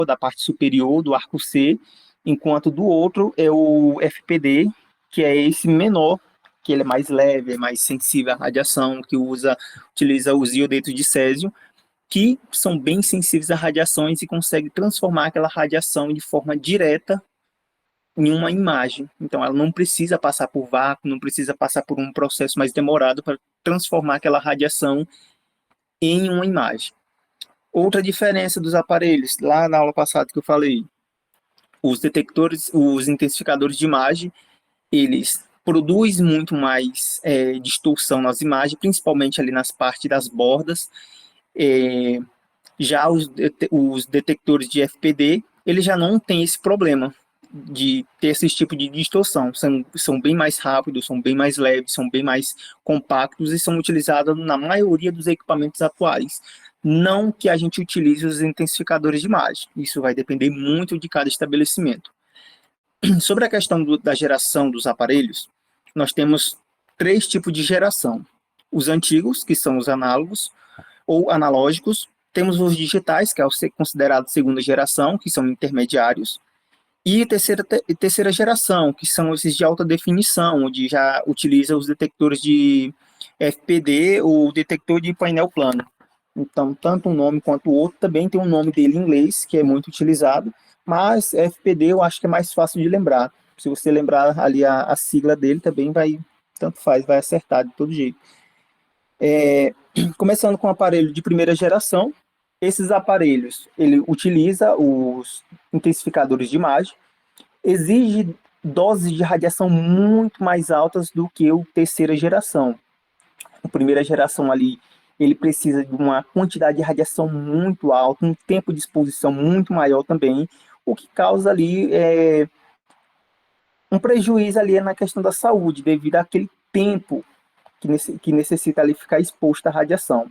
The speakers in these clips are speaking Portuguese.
da parte superior do arco C, enquanto do outro é o FPD, que é esse menor, que ele é mais leve, é mais sensível à radiação, que utiliza os iodetos de césio, que são bem sensíveis a radiações e consegue transformar aquela radiação de forma direta em uma imagem. Então, ela não precisa passar por vácuo, não precisa passar por um processo mais demorado para transformar aquela radiação em uma imagem. Outra diferença dos aparelhos, lá na aula passada que eu falei, os detectores, os intensificadores de imagem, eles produzem muito mais distorção nas imagens, principalmente ali nas partes das bordas. É, já os detectores de FPD, ele já não tem esse problema de ter esse tipo de distorção. São bem mais rápidos, são bem mais leves, são bem mais compactos e são utilizados na maioria dos equipamentos atuais. Não que a gente utilize os intensificadores de imagem. Isso vai depender muito de cada estabelecimento. Sobre a questão da geração dos aparelhos, nós temos 3 tipos de geração. Os antigos, que são os análogos ou analógicos, temos os digitais, que é o considerado segunda geração, que são intermediários, e terceira geração, que são esses de alta definição, onde já utiliza os detectores de FPD ou detector de painel plano. Então, tanto um nome quanto o outro também tem um nome dele em inglês, que é muito utilizado, mas FPD eu acho que é mais fácil de lembrar. Se você lembrar ali a sigla dele, também vai, tanto faz, vai acertar de todo jeito. Começando com o aparelho de primeira geração, esses aparelhos, ele utiliza os intensificadores de imagem, exige doses de radiação muito mais altas do que o terceira geração. A primeira geração ali, ele precisa de uma quantidade de radiação muito alta, um tempo de exposição muito maior também, o que causa ali um prejuízo ali na questão da saúde, devido àquele tempo que necessita ali ficar exposto à radiação.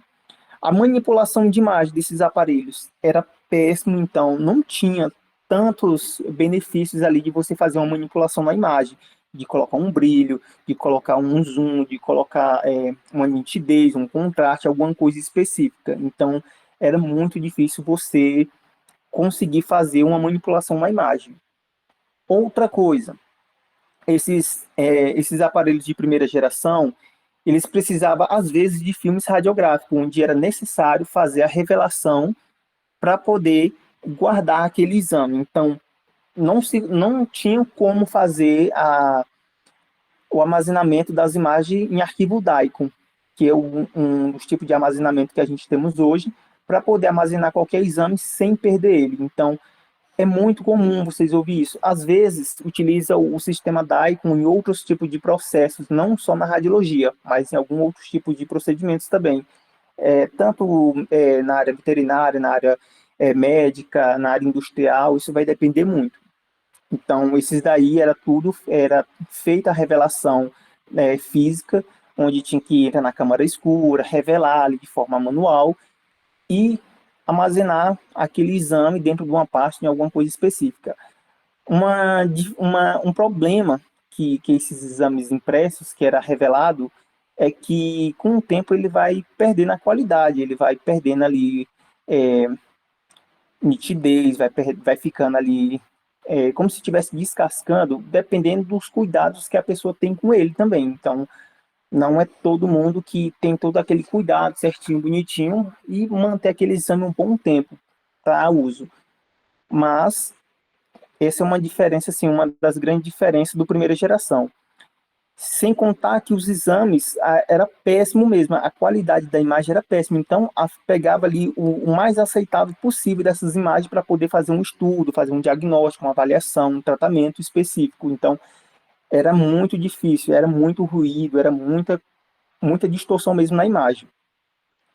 A manipulação de imagem desses aparelhos era péssimo, então não tinha tantos benefícios ali de você fazer uma manipulação na imagem, de colocar um brilho, de colocar um zoom, de colocar uma nitidez, um contraste, alguma coisa específica. Então era muito difícil você conseguir fazer uma manipulação na imagem. Outra coisa, esses aparelhos de primeira geração, eles precisavam, às vezes, de filmes radiográficos, onde era necessário fazer a revelação para poder guardar aquele exame. Então, não tinha como fazer o armazenamento das imagens em arquivo DICOM, que é um dos tipos de armazenamento que a gente temos hoje, para poder armazenar qualquer exame sem perder ele. Então, é muito comum vocês ouvir isso. Às vezes, utiliza o sistema DICOM em outros tipos de processos, não só na radiologia, mas em alguns outros tipos de procedimentos também. Tanto na área veterinária, na área médica, na área industrial, isso vai depender muito. Então, esses daí era feita a revelação física, onde tinha que entrar na câmara escura, revelar ali de forma manual e armazenar aquele exame dentro de uma pasta em alguma coisa específica. Um problema que esses exames impressos, que era revelado, é que com o tempo ele vai perdendo a qualidade, ele vai perdendo ali nitidez, vai ficando ali como se estivesse descascando, dependendo dos cuidados que a pessoa tem com ele também. Então, não é todo mundo que tem todo aquele cuidado certinho, bonitinho, e manter aquele exame um bom tempo para uso. Mas essa é uma diferença, assim, uma das grandes diferenças do primeira geração. Sem contar que os exames era péssimo mesmo, a qualidade da imagem era péssima. Então, pegava ali o mais aceitável possível dessas imagens para poder fazer um estudo, fazer um diagnóstico, uma avaliação, um tratamento específico. Então, era muito difícil, era muito ruído, era muita distorção mesmo na imagem.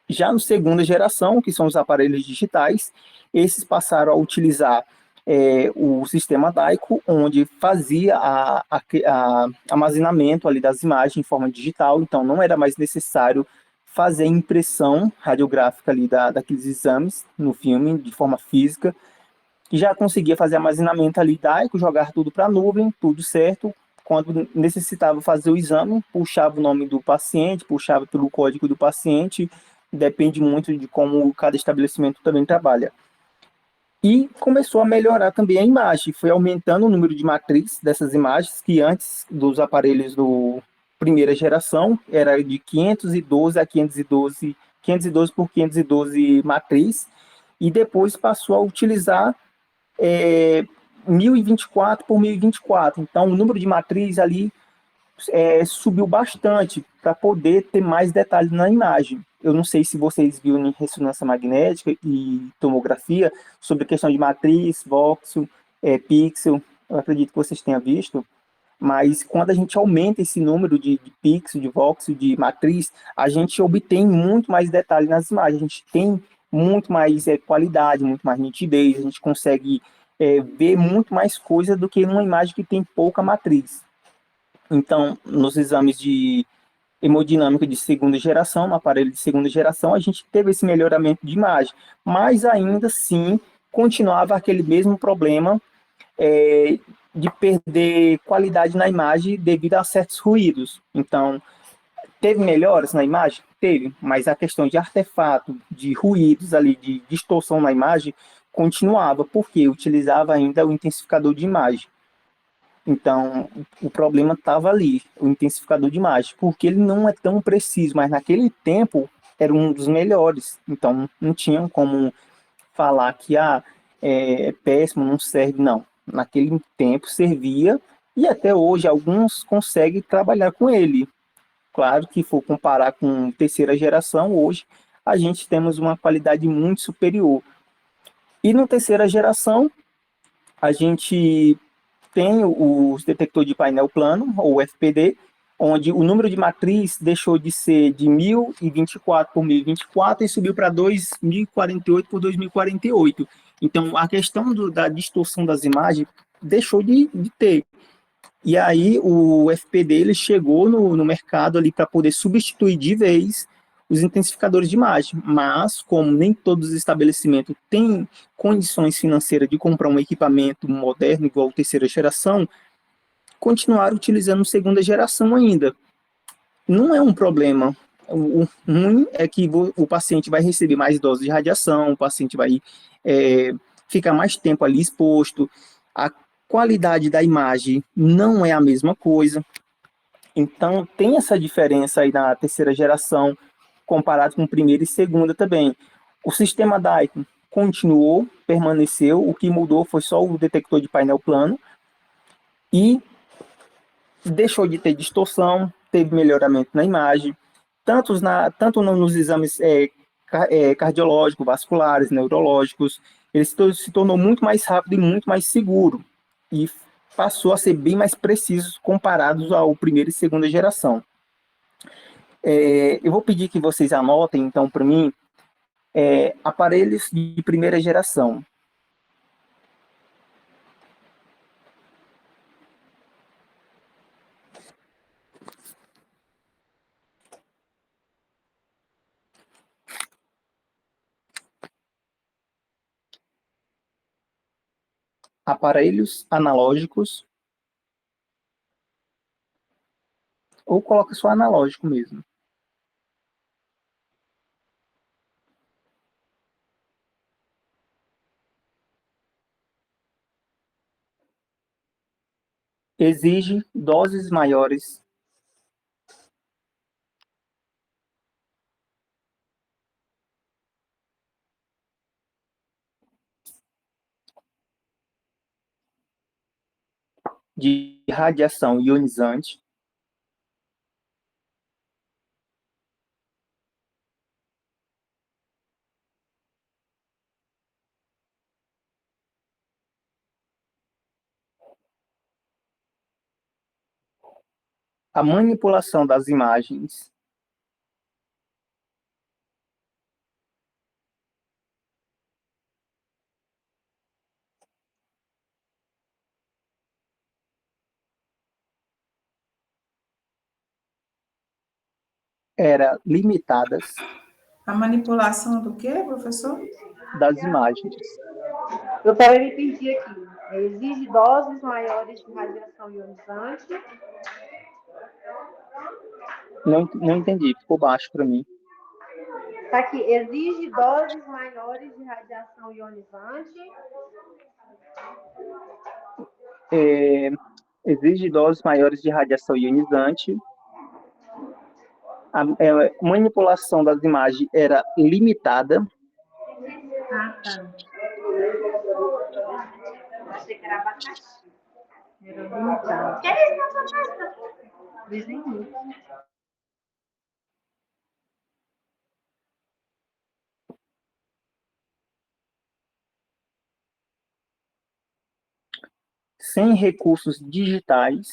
Já no segunda geração, que são os aparelhos digitais, esses passaram a utilizar o sistema DICOM, onde fazia armazenamento ali das imagens em forma digital, então não era mais necessário fazer impressão radiográfica ali daqueles exames no filme de forma física, e já conseguia fazer armazenamento ali DICOM, jogar tudo para a nuvem, tudo certo. Quando necessitava fazer o exame, puxava o nome do paciente, puxava pelo código do paciente, depende muito de como cada estabelecimento também trabalha. E começou a melhorar também a imagem, foi aumentando o número de matriz dessas imagens, que antes dos aparelhos do primeira geração era de 512 a 512, 512 por 512 matriz, e depois passou a utilizar é, 1024 por 1024. Então, o número de matriz ali subiu bastante para poder ter mais detalhes na imagem. Eu não sei se vocês viram em ressonância magnética e tomografia sobre a questão de matriz, voxel, pixel. Eu acredito que vocês tenham visto. Mas quando a gente aumenta esse número de pixel, de voxel, de matriz, a gente obtém muito mais detalhes nas imagens. A gente tem muito mais qualidade, muito mais nitidez. A gente consegue ver muito mais coisa do que numa imagem que tem pouca matriz. Então, nos exames de hemodinâmica de segunda geração, no aparelho de segunda geração, a gente teve esse melhoramento de imagem, mas ainda assim continuava aquele mesmo problema é, de perder qualidade na imagem devido a certos ruídos. Então, teve melhoras na imagem? Teve, mas a questão de artefato, de ruídos ali, de distorção na imagem, continuava, porque utilizava ainda o intensificador de imagem. Então, o problema estava ali, o intensificador de imagem, porque ele não é tão preciso, mas naquele tempo era um dos melhores. Então, não tinha como falar que é péssimo, não serve, não. Naquele tempo servia e até hoje alguns conseguem trabalhar com ele. Claro que for comparar com terceira geração, hoje a gente temos uma qualidade muito superior. E no terceira geração, a gente tem os detectores de painel plano, ou FPD, onde o número de matriz deixou de ser de 1024 por 1024 e subiu para 2048 por 2048. Então, a questão da distorção das imagens deixou de ter. E aí, o FPD ele chegou no mercado ali para poder substituir de vez os intensificadores de imagem, mas como nem todos os estabelecimentos têm condições financeiras de comprar um equipamento moderno igual terceira geração, continuaram utilizando segunda geração ainda. Não é um problema. O ruim é que o paciente vai receber mais doses de radiação, o paciente vai é, ficar mais tempo ali exposto, a qualidade da imagem não é a mesma coisa. Então, tem essa diferença aí na terceira geração, comparado com primeira e segunda também. O sistema DICOM continuou, permaneceu, o que mudou foi só o detector de painel plano, e deixou de ter distorção, teve melhoramento na imagem, tanto nos exames cardiológicos, vasculares, neurológicos, ele se tornou muito mais rápido e muito mais seguro, e passou a ser bem mais preciso comparados ao primeira e segunda geração. Eu vou pedir que vocês anotem, então, para mim, aparelhos de primeira geração. Aparelhos analógicos, ou coloca só analógico mesmo. Exige doses maiores de radiação ionizante, a manipulação das imagens era limitadas A manipulação do quê, professor? das imagens. Doutora, eu entendi aqui. Exige doses maiores de radiação ionizante. Não entendi, ficou baixo para mim. Tá aqui, exige doses maiores de radiação ionizante. Exige doses maiores de radiação ionizante. A manipulação das imagens era limitada. Ah, tá. Achei que era abacaxi. Era limitado. Que é isso na sua festa? Vizinho. Sem recursos digitais.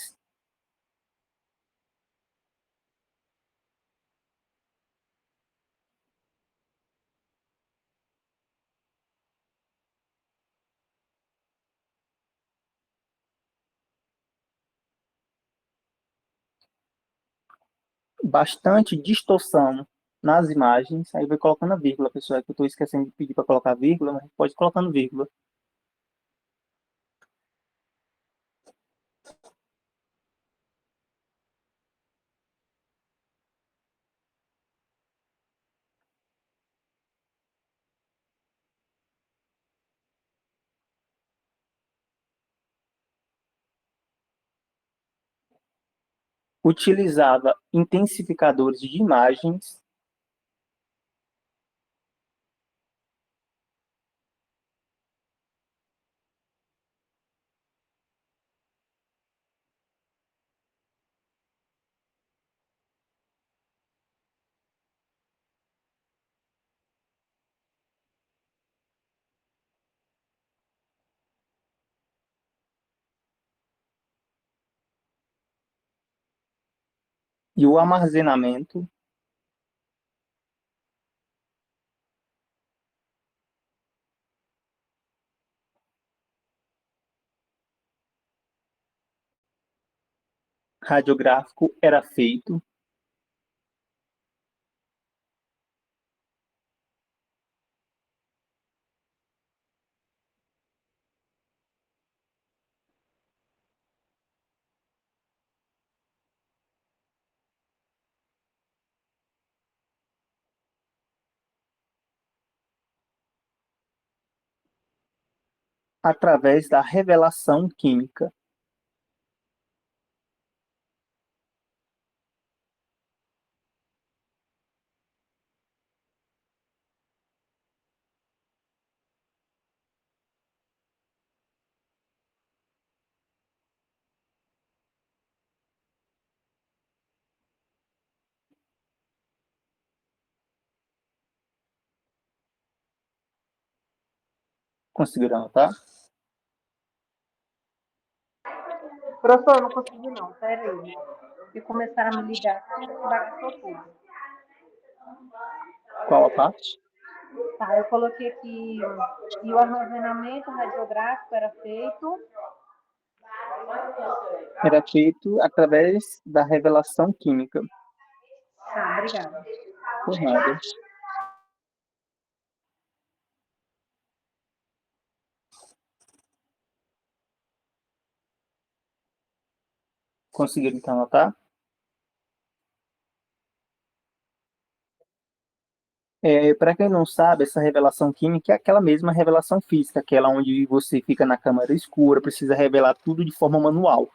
Bastante distorção nas imagens. Aí vai colocando a vírgula, pessoal. É que eu estou esquecendo de pedir para colocar vírgula, mas pode ir colocando vírgula. Utilizava intensificadores de imagens. E o armazenamento radiográfico era feito através da revelação química. Conseguiram anotar? Professor, eu não consegui não, pera aí. E começaram a me ligar, bagaçou tudo. Qual a parte? Tá, eu coloquei aqui, e o armazenamento radiográfico era feito. Era feito através da revelação química. Tá, obrigada. Por nada. Conseguiram então anotar? Para quem não sabe, essa revelação química é aquela mesma revelação física, aquela onde você fica na câmara escura, precisa revelar tudo de forma manual.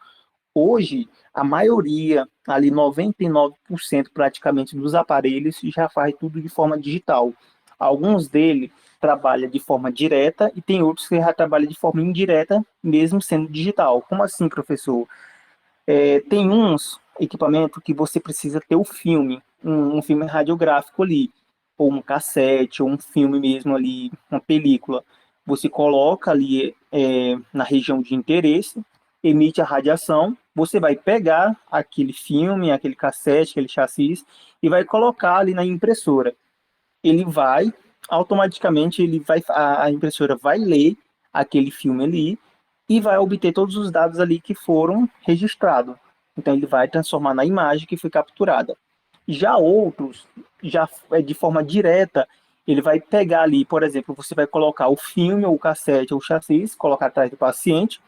Hoje, a maioria, ali 99% praticamente dos aparelhos, já faz tudo de forma digital. Alguns deles trabalham de forma direta e tem outros que já trabalham de forma indireta, mesmo sendo digital. Como assim, professor? Tem uns equipamentos que você precisa ter o filme, um filme radiográfico ali, ou um cassete, ou um filme mesmo ali, uma película. Você coloca ali na região de interesse, emite a radiação, você vai pegar aquele filme, aquele cassete, aquele chassi e vai colocar ali na impressora. Ele vai, automaticamente, a impressora vai ler aquele filme ali e vai obter todos os dados ali que foram registrados. Então ele vai transformar na imagem que foi capturada. Já outros, já de forma direta, ele vai pegar ali, por exemplo, você vai colocar o filme, ou o cassete, ou o chassi, colocar atrás do paciente,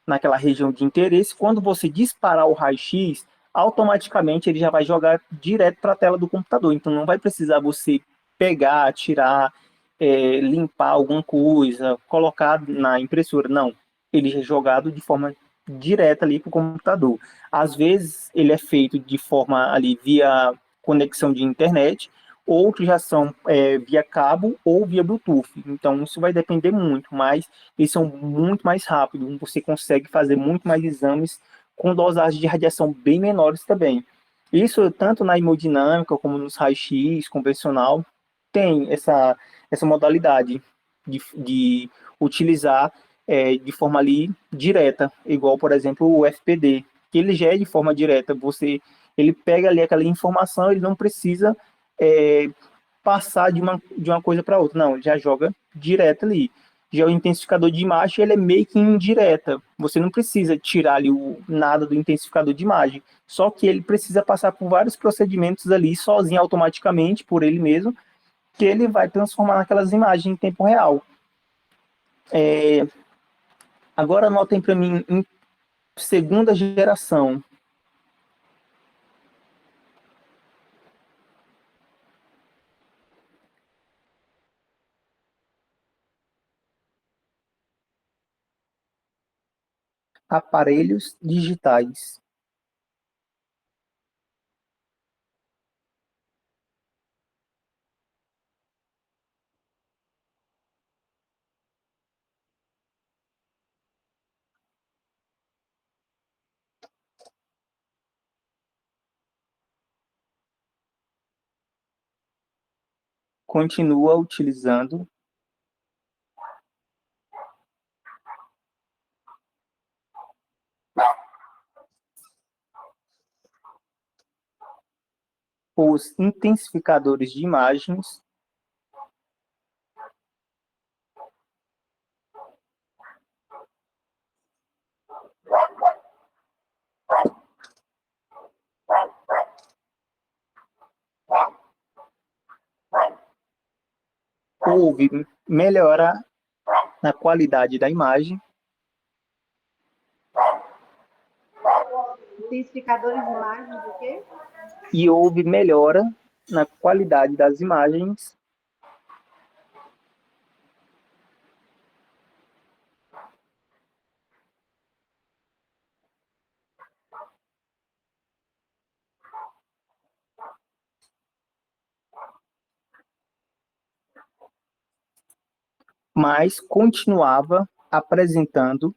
naquela região de interesse. Quando você disparar o raio-x, automaticamente ele já vai jogar direto para a tela do computador. Então não vai precisar você pegar, tirar, limpar alguma coisa, colocar na impressora. Não, ele é jogado de forma direta ali para o computador. Às vezes ele é feito de forma ali via conexão de internet, outros já são via cabo ou via Bluetooth. Então isso vai depender muito, mas eles são muito mais rápidos. Você consegue fazer muito mais exames com dosagens de radiação bem menores também. Isso tanto na hemodinâmica como nos raios-x convencional tem essa modalidade de utilizar de forma ali direta, igual, por exemplo, o FPD, que ele já é de forma direta, ele pega ali aquela informação, ele não precisa é, passar de uma coisa para outra, não, ele já joga direto ali. Já o intensificador de imagem, ele é meio que indireta, você não precisa tirar ali nada do intensificador de imagem, só que ele precisa passar por vários procedimentos ali, sozinho, automaticamente, por ele mesmo, que ele vai transformar naquelas imagens em tempo real. Agora anotem para mim, em segunda geração, aparelhos digitais. Continua utilizando os intensificadores de imagens houve melhora na qualidade da imagem Intensificadores de imagens, o quê? e houve melhora na qualidade das imagens mas continuava apresentando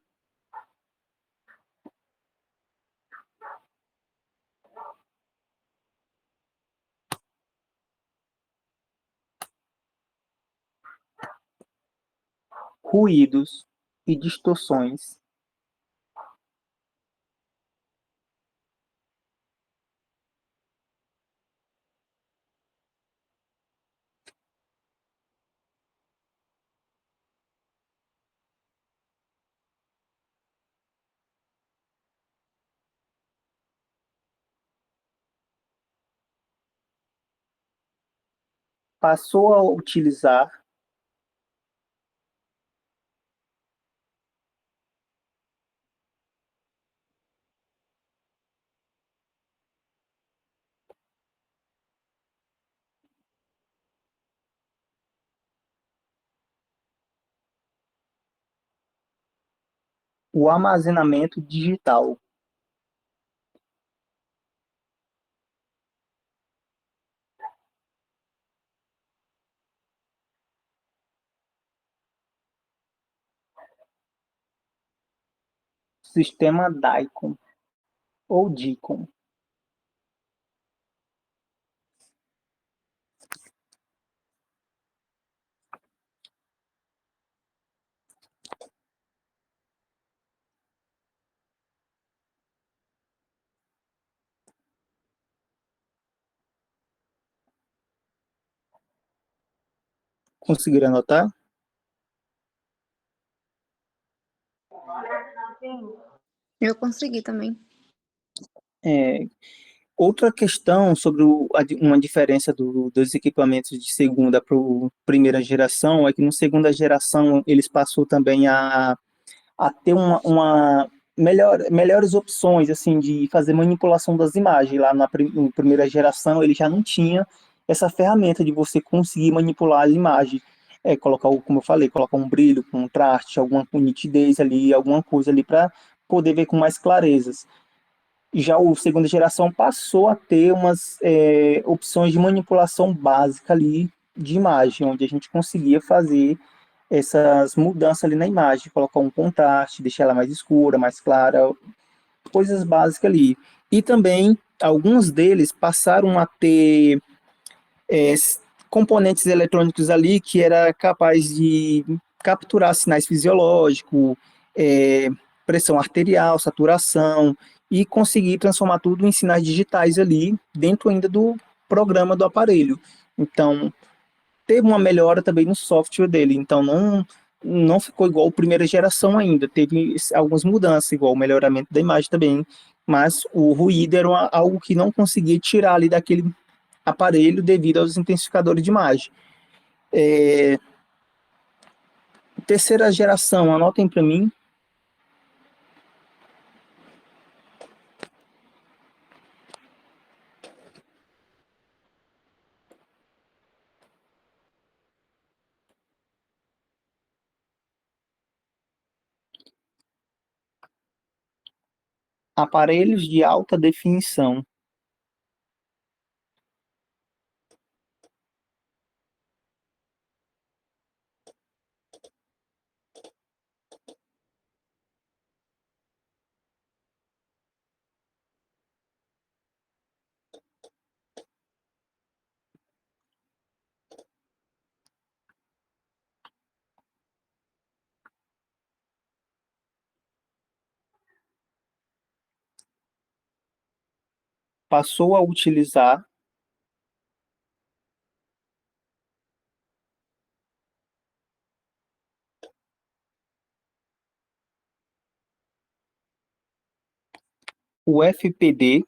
ruídos e distorções passou a utilizar o armazenamento digital. Sistema DICOM ou DICOM. Conseguiram anotar? Sim. Eu consegui também. Outra questão sobre uma diferença dos equipamentos de segunda para primeira geração é que no segunda geração eles passou também a ter uma melhores opções assim de fazer manipulação das imagens. Lá na primeira geração ele já não tinha essa ferramenta de você conseguir manipular as imagens, colocar, como eu falei, colocar um brilho, contraste, alguma nitidez ali, alguma coisa ali para poder ver com mais clarezas. Já o segunda geração passou a ter umas opções de manipulação básica ali de imagem, onde a gente conseguia fazer essas mudanças ali na imagem, colocar um contraste, deixar ela mais escura, mais clara, coisas básicas ali. E também alguns deles passaram a ter é, componentes eletrônicos ali que era capaz de capturar sinais fisiológicos, é, pressão arterial, saturação, e conseguir transformar tudo em sinais digitais ali, dentro ainda do programa do aparelho. Então, teve uma melhora também no software dele, então não ficou igual a primeira geração ainda, teve algumas mudanças, igual o melhoramento da imagem também, mas o ruído era algo que não conseguia tirar ali daquele aparelho devido aos intensificadores de imagem. Terceira geração, anotem para mim, aparelhos de alta definição. Passou a utilizar o FPD,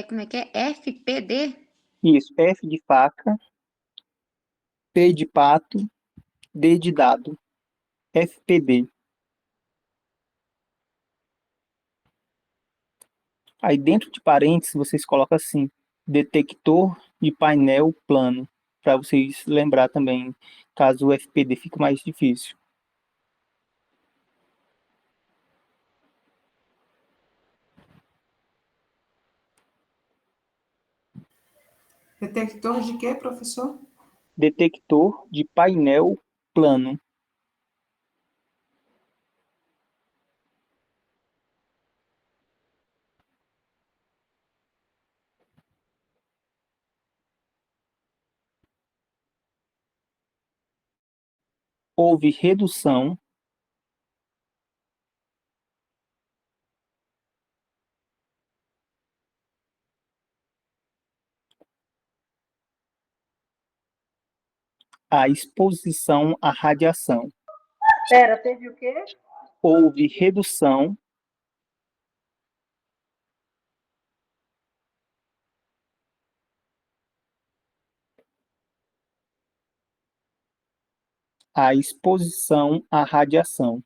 Como é que é? FPD? isso, F de faca, P de pato, D de dado, FPD. Aí dentro de parênteses vocês colocam assim, detector de painel plano, para vocês lembrar também, caso o FPD fique mais difícil. Detector de quê, professor? Detector de painel plano. Houve redução à exposição à radiação. Pera, teve o quê? Houve redução à exposição à radiação.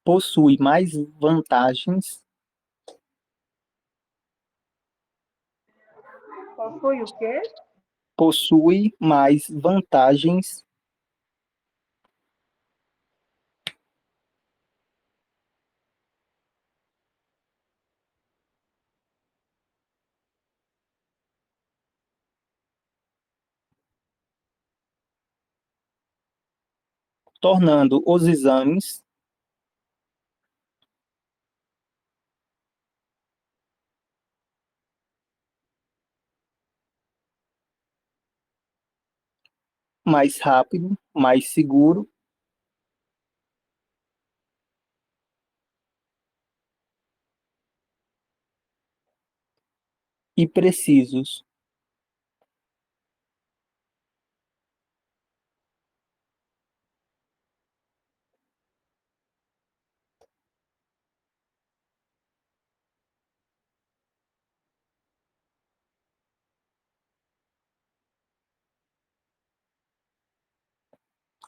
Possui mais vantagens, Possui o quê? possui mais vantagens tornando os exames mais rápido, mais seguro e precisos.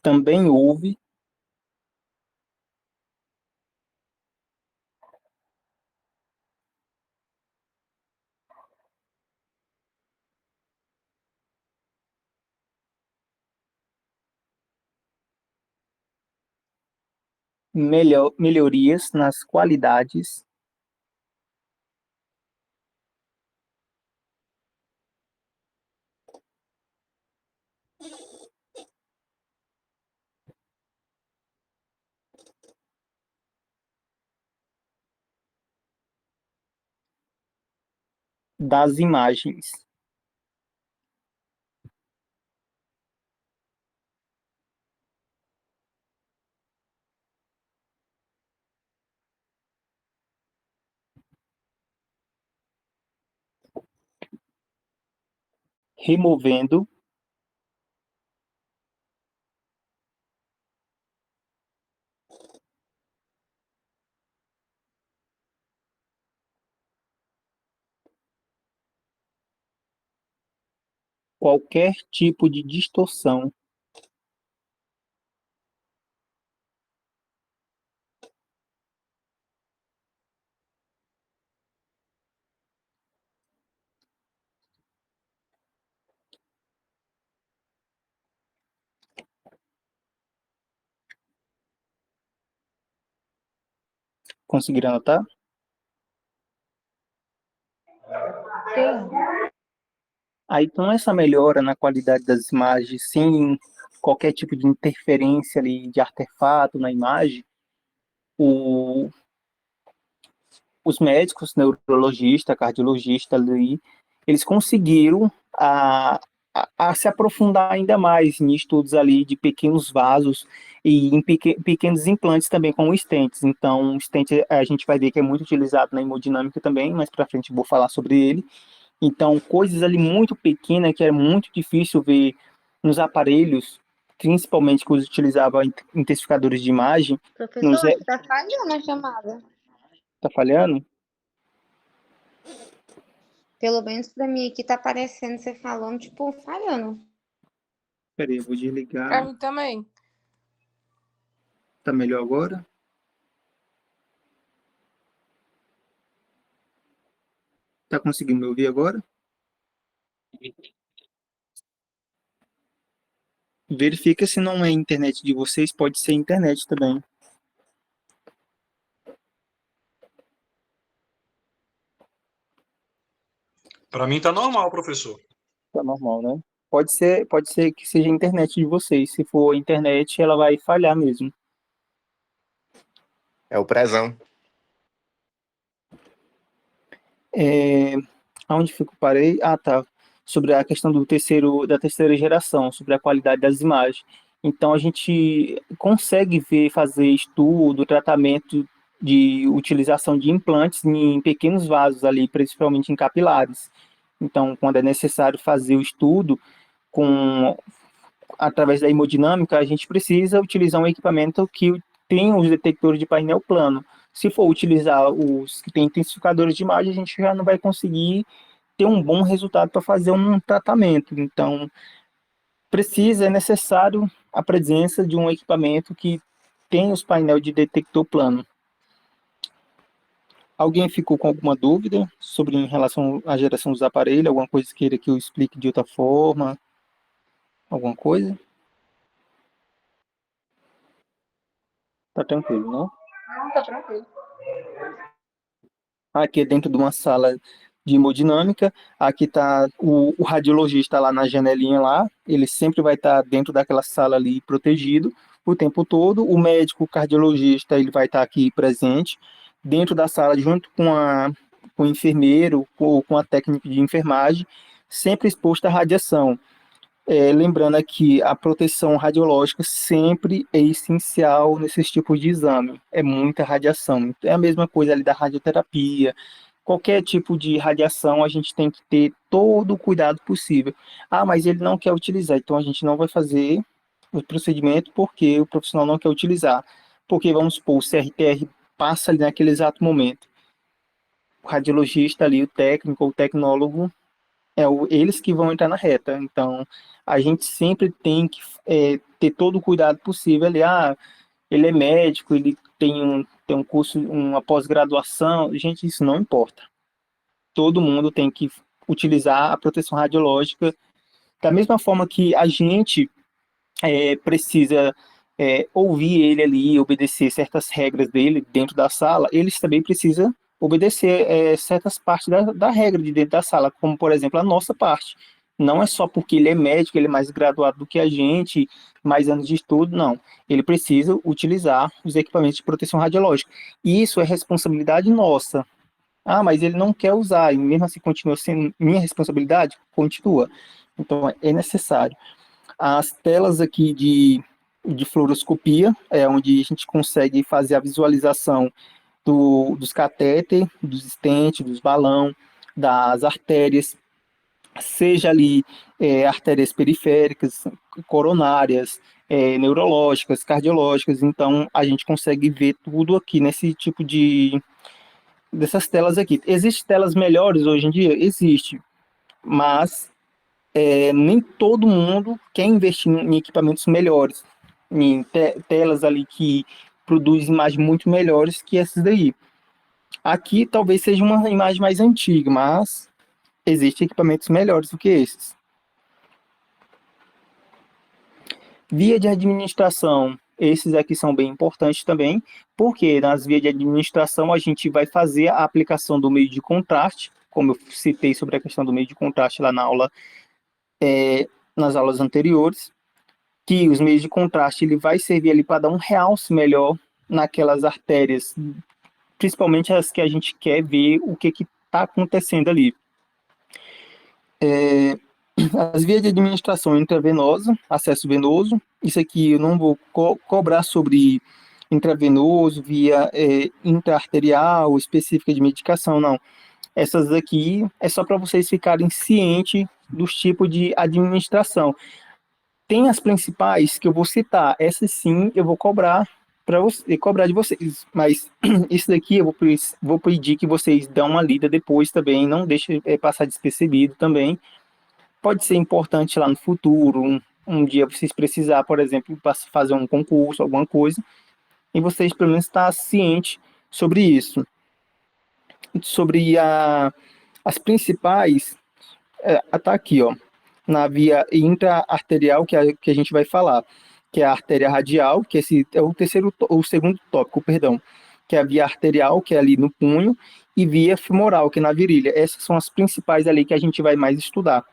Também houve melhorias nas qualidades das imagens. Removendo qualquer tipo de distorção, conseguiram anotar? Sim. Aí, com essa melhora na qualidade das imagens, sem qualquer tipo de interferência ali de artefato na imagem, o, os médicos, neurologista, cardiologista ali, eles conseguiram a se aprofundar ainda mais em estudos ali de pequenos vasos e em pequenos implantes também, como stents. Então, o stent a gente vai ver que é muito utilizado na hemodinâmica também, mais para frente eu vou falar sobre ele. Então, coisas ali muito pequenas que era muito difícil ver nos aparelhos, principalmente que os utilizavam intensificadores de imagem, Professor, nos acho que tá falhando a chamada. tá falhando? Pelo menos pra mim aqui tá aparecendo você falando, tipo, falhando. Peraí, eu vou desligar. Pra mim também. Tá melhor agora? Tá conseguindo me ouvir agora? Verifica se não é a internet de vocês, pode ser a internet também. Para mim tá normal, professor. Tá normal, né? Pode ser que seja a internet de vocês. Se for a internet, ela vai falhar mesmo. É o prezão. É, aonde fico parei? Ah, tá. Sobre a questão da terceira geração, sobre a qualidade das imagens. Então a gente consegue ver, fazer estudo, tratamento de utilização de implantes em pequenos vasos ali, principalmente em capilares. Então, quando é necessário fazer o estudo com através da hemodinâmica, a gente precisa utilizar um equipamento que tenha os detectores de painel plano. Se for utilizar os que têm intensificadores de imagem, a gente já não vai conseguir ter um bom resultado para fazer um tratamento. Então, é necessário a presença de um equipamento que tenha os painéis de detector plano. Alguém ficou com alguma dúvida sobre em relação à geração dos aparelhos? Alguma coisa que queira que eu explique de outra forma? Alguma coisa? Tá tranquilo, não? Não, tá tranquilo. Aqui é dentro de uma sala de hemodinâmica. Aqui está o radiologista lá na janelinha lá. Ele sempre vai estar dentro daquela sala ali protegido o tempo todo. O médico o cardiologista ele vai estar aqui presente dentro da sala junto com o enfermeiro ou com a técnica de enfermagem, sempre exposto à radiação. Lembrando aqui, a proteção radiológica sempre é essencial nesses tipos de exame. É muita radiação. É a mesma coisa ali da radioterapia. Qualquer tipo de radiação, a gente tem que ter todo o cuidado possível. Ah, mas ele não quer utilizar, então a gente não vai fazer o procedimento porque o profissional não quer utilizar. Porque, vamos supor, o CRTR passa ali naquele exato momento. O radiologista ali, o técnico ou o tecnólogo eles que vão entrar na reta. Então, a gente sempre tem que ter todo o cuidado possível ali. Ele é médico, ele tem um curso, uma pós-graduação. Gente, isso não importa. Todo mundo tem que utilizar a proteção radiológica da mesma forma que a gente precisa ouvir ele ali, obedecer certas regras dele dentro da sala, eles também precisam obedecer certas partes da regra de dentro da sala, como, por exemplo, a nossa parte. Não é só porque ele é médico, ele é mais graduado do que a gente, mais anos de estudo, não. Ele precisa utilizar os equipamentos de proteção radiológica. E isso é responsabilidade nossa. Mas ele não quer usar, e mesmo assim continua sendo minha responsabilidade? Continua. Então, é necessário. As telas aqui de fluoroscopia, onde a gente consegue fazer a visualização dos catéter, dos estentes, dos balão, das artérias, seja ali artérias periféricas, coronárias, neurológicas, cardiológicas. Então, a gente consegue ver tudo aqui nesse tipo dessas telas aqui. Existem telas melhores hoje em dia? Existe, mas nem todo mundo quer investir em equipamentos melhores, em telas ali que produzem imagens muito melhores que essas daí. Aqui talvez seja uma imagem mais antiga, mas existem equipamentos melhores do que esses. Via de administração, esses aqui são bem importantes também, porque nas vias de administração a gente vai fazer a aplicação do meio de contraste, como eu citei sobre a questão do meio de contraste lá na aula, nas aulas anteriores, que os meios de contraste ele vai servir ali para dar um realce melhor naquelas artérias, principalmente as que a gente quer ver o que está acontecendo ali. As vias de administração intravenosa, acesso venoso, isso aqui eu não vou cobrar sobre intravenoso, via intraarterial, específica de medicação, não. Essas aqui é só para vocês ficarem cientes dos tipos de administração. Tem as principais que eu vou citar, essas sim eu vou cobrar para você, cobrar de vocês, mas isso daqui eu vou pedir que vocês dão uma lida depois também, não deixe passar despercebido também. Pode ser importante lá no futuro, um dia vocês precisar, por exemplo, para fazer um concurso, alguma coisa, e vocês pelo menos estar cientes sobre isso. Sobre as principais, tá aqui, ó, na via intraarterial que a gente vai falar, que é a artéria radial, que esse é o segundo tópico, perdão, que é a via arterial, que é ali no punho, e via femoral, que é na virilha. Essas são as principais ali que a gente vai mais estudar.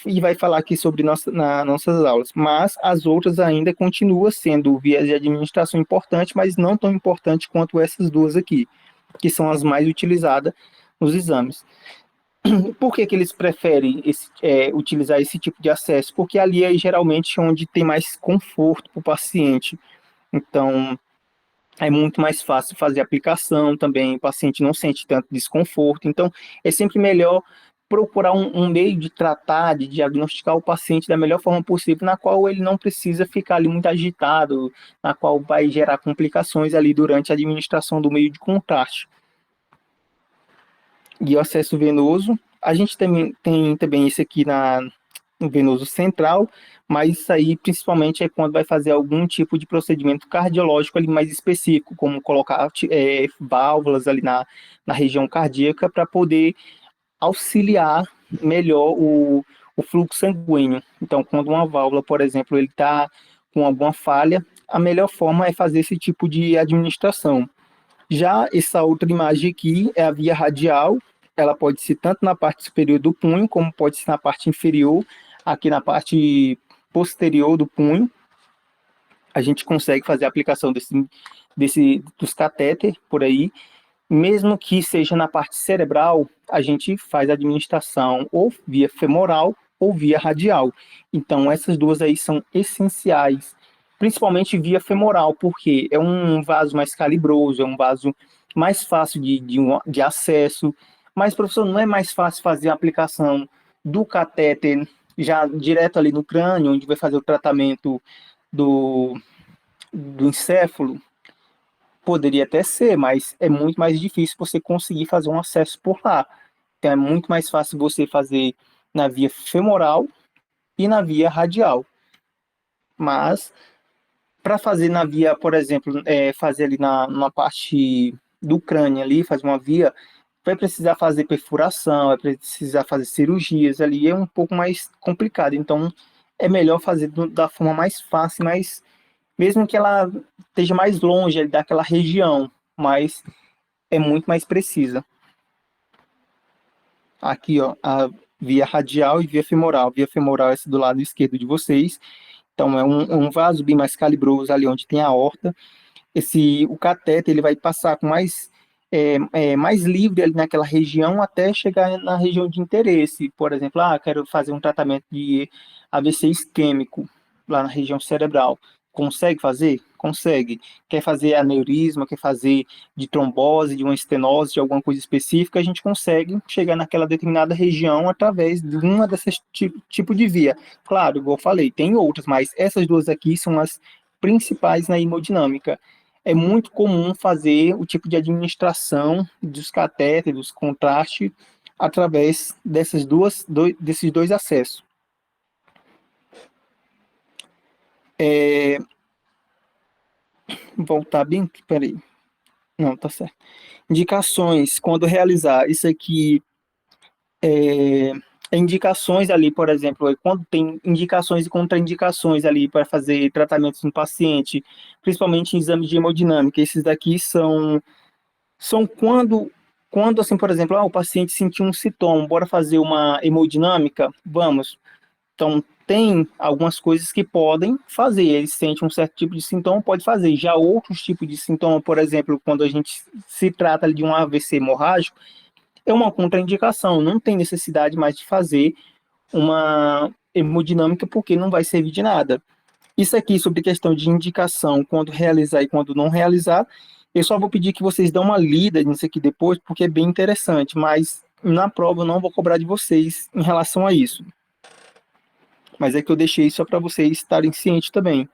E vai falar aqui sobre nossas aulas, mas as outras ainda continuam sendo vias de administração importante, mas não tão importante quanto essas duas aqui, que são as mais utilizadas nos exames. Por que eles preferem utilizar esse tipo de acesso? Porque ali é geralmente onde tem mais conforto para o paciente. Então, é muito mais fácil fazer a aplicação também, o paciente não sente tanto desconforto. Então, é sempre melhor procurar um meio de tratar, de diagnosticar o paciente da melhor forma possível, na qual ele não precisa ficar ali muito agitado, na qual vai gerar complicações ali durante a administração do meio de contraste. E o acesso venoso, a gente tem também esse aqui no venoso central, mas isso aí principalmente é quando vai fazer algum tipo de procedimento cardiológico ali mais específico, como colocar válvulas ali na região cardíaca para poder auxiliar melhor o fluxo sanguíneo. Então, quando uma válvula, por exemplo, ele está com alguma falha, a melhor forma é fazer esse tipo de administração. Já essa outra imagem aqui é a via radial, ela pode ser tanto na parte superior do punho, como pode ser na parte inferior, aqui na parte posterior do punho. A gente consegue fazer a aplicação dos catéter por aí. Mesmo que seja na parte cerebral, a gente faz a administração ou via femoral ou via radial. Então, essas duas aí são essenciais, principalmente via femoral, porque é um vaso mais calibroso, é um vaso mais fácil de acesso. Mas, professor, não é mais fácil fazer a aplicação do catéter já direto ali no crânio, onde vai fazer o tratamento do encéfalo? Poderia até ser, mas é muito mais difícil você conseguir fazer um acesso por lá. Então, é muito mais fácil você fazer na via femoral e na via radial. Mas, para fazer na via, por exemplo, fazer ali na parte do crânio ali, fazer uma via, vai precisar fazer perfuração, vai precisar fazer cirurgias ali, é um pouco mais complicado. Então, é melhor fazer da forma mais fácil, mas mesmo que ela esteja mais longe ali daquela região, mas é muito mais precisa. Aqui, ó, a via radial e via femoral. Via femoral é essa do lado esquerdo de vocês. Então, é um vaso bem mais calibroso ali onde tem a aorta. O cateter ele vai passar com mais livre ali naquela região até chegar na região de interesse. Por exemplo, quero fazer um tratamento de AVC isquêmico lá na região cerebral. Consegue fazer? Consegue. Quer fazer aneurisma, quer fazer de trombose, de uma estenose, de alguma coisa específica, a gente consegue chegar naquela determinada região através de uma dessas tipo de via. Claro, igual eu falei, tem outras, mas essas duas aqui são as principais na hemodinâmica. É muito comum fazer o tipo de administração dos catéteres, dos contrastes, através desses dois acessos. Voltar bem aqui, peraí. Não, tá certo. Indicações, quando realizar, isso aqui indicações ali, por exemplo, quando tem indicações e contraindicações ali para fazer tratamentos no paciente, principalmente em exames de hemodinâmica, esses daqui são quando assim, por exemplo, o paciente sentiu um sintoma, bora fazer uma hemodinâmica, vamos. Então, tem algumas coisas que podem fazer, ele sente um certo tipo de sintoma, pode fazer. Já outros tipos de sintoma, por exemplo, quando a gente se trata de um AVC hemorrágico, é uma contraindicação, não tem necessidade mais de fazer uma hemodinâmica porque não vai servir de nada. Isso aqui sobre questão de indicação, quando realizar e quando não realizar, eu só vou pedir que vocês dão uma lida nisso aqui depois, porque é bem interessante, mas na prova eu não vou cobrar de vocês em relação a isso. Mas é que eu deixei só para vocês estarem cientes também.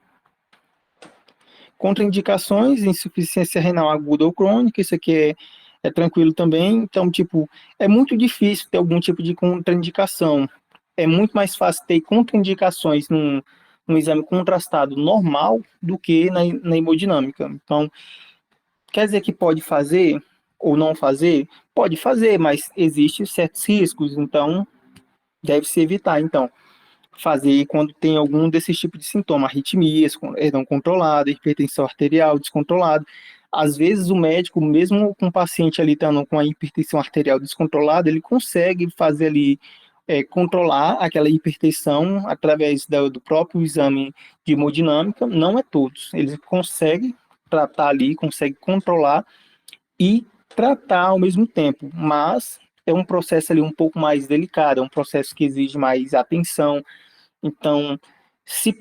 Contraindicações, insuficiência renal aguda ou crônica, isso aqui é tranquilo também. Então, tipo, é muito difícil ter algum tipo de contraindicação. É muito mais fácil ter contraindicações num exame contrastado normal do que na hemodinâmica. Então, quer dizer que pode fazer ou não fazer? Pode fazer, mas existem certos riscos, então deve-se evitar. Então, fazer quando tem algum desses tipos de sintoma, arritmias não controlada, hipertensão arterial descontrolada. Às vezes o médico, mesmo com o paciente ali estando com a hipertensão arterial descontrolada, ele consegue fazer ali, controlar aquela hipertensão através do próprio exame de hemodinâmica, não é todos, eles conseguem tratar ali, conseguem controlar e tratar ao mesmo tempo, mas é um processo ali um pouco mais delicado, é um processo que exige mais atenção. Então, se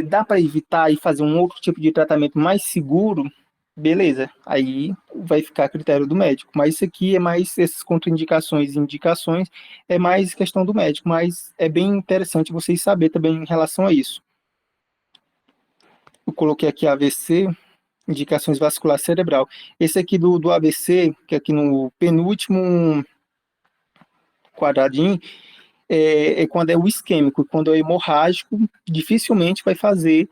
dá para evitar e fazer um outro tipo de tratamento mais seguro, beleza, aí vai ficar a critério do médico. Mas isso aqui é mais, essas contraindicações e indicações, é mais questão do médico, mas é bem interessante vocês saberem também em relação a isso. Eu coloquei aqui AVC, indicações vascular cerebral. Esse aqui do AVC, que é aqui no penúltimo quadradinho, é quando é o isquêmico, quando é o hemorrágico, dificilmente vai fazer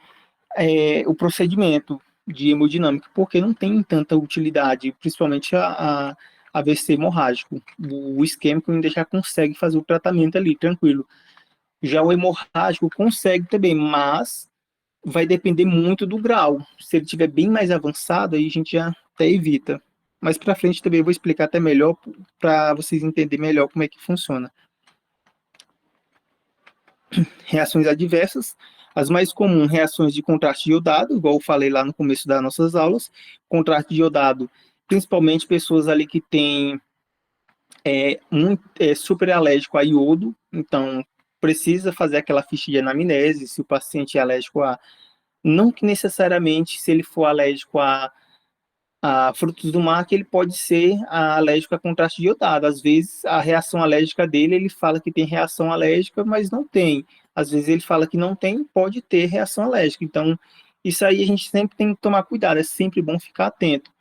o procedimento de hemodinâmica, porque não tem tanta utilidade, principalmente a AVC hemorrágico. O isquêmico ainda já consegue fazer o tratamento ali, tranquilo. Já o hemorrágico consegue também, mas vai depender muito do grau. Se ele estiver bem mais avançado, aí a gente já até evita. Mais para frente também eu vou explicar até melhor, para vocês entenderem melhor como é que funciona. Reações adversas, as mais comuns, reações de contraste de iodado, igual eu falei lá no começo das nossas aulas. Contraste de iodado, principalmente pessoas ali que têm super alérgico a iodo, então precisa fazer aquela ficha de anamnese, se o paciente é alérgico a, não que necessariamente se ele for alérgico a frutos do mar, que ele pode ser alérgico a contraste de iodado. Às vezes, a reação alérgica dele, ele fala que tem reação alérgica, mas não tem. Às vezes, ele fala que não tem, pode ter reação alérgica. Então, isso aí a gente sempre tem que tomar cuidado, é sempre bom ficar atento.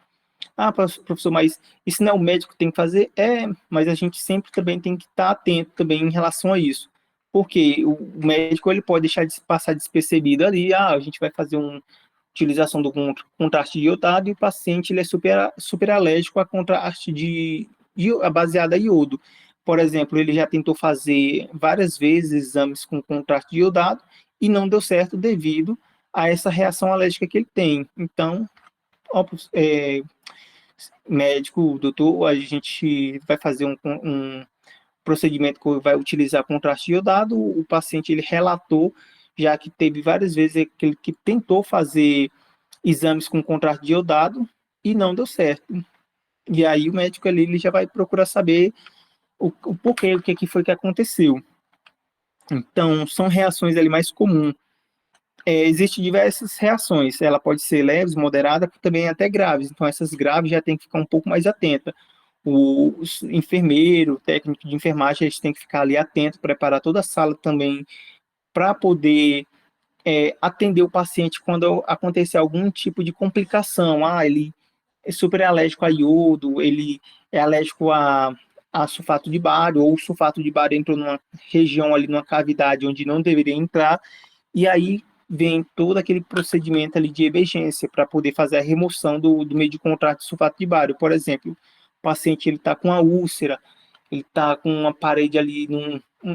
Ah, professor, mas isso não é o médico que tem que fazer? É, mas a gente sempre também tem que estar atento também em relação a isso. Porque o médico ele pode deixar de passar despercebido ali, a gente vai fazer uma utilização do contraste iodado e o paciente ele é super alérgico a contraste baseado em iodo. Por exemplo, ele já tentou fazer várias vezes exames com contraste iodado e não deu certo devido a essa reação alérgica que ele tem. Então, ó, médico, doutor, a gente vai fazer um procedimento que vai utilizar contraste iodado, o paciente ele relatou, já que teve várias vezes que tentou fazer exames com contraste iodado e não deu certo. E aí o médico ali ele já vai procurar saber o porquê, o que foi que aconteceu. Então, são reações ali mais comuns. Existem diversas reações, ela pode ser leves, moderada, também até graves. Então, essas graves já tem que ficar um pouco mais atenta. O enfermeiro, o técnico de enfermagem, eles têm que ficar ali atento, preparar toda a sala também para poder atender o paciente quando acontecer algum tipo de complicação. Ah, ele é super alérgico a iodo, ele é alérgico a sulfato de bário, ou o sulfato de bário entrou numa região ali, numa cavidade onde não deveria entrar, e aí vem todo aquele procedimento ali de emergência para poder fazer a remoção do meio de contrato de sulfato de bário. Por exemplo, o paciente ele está com a úlcera, ele está com uma parede ali,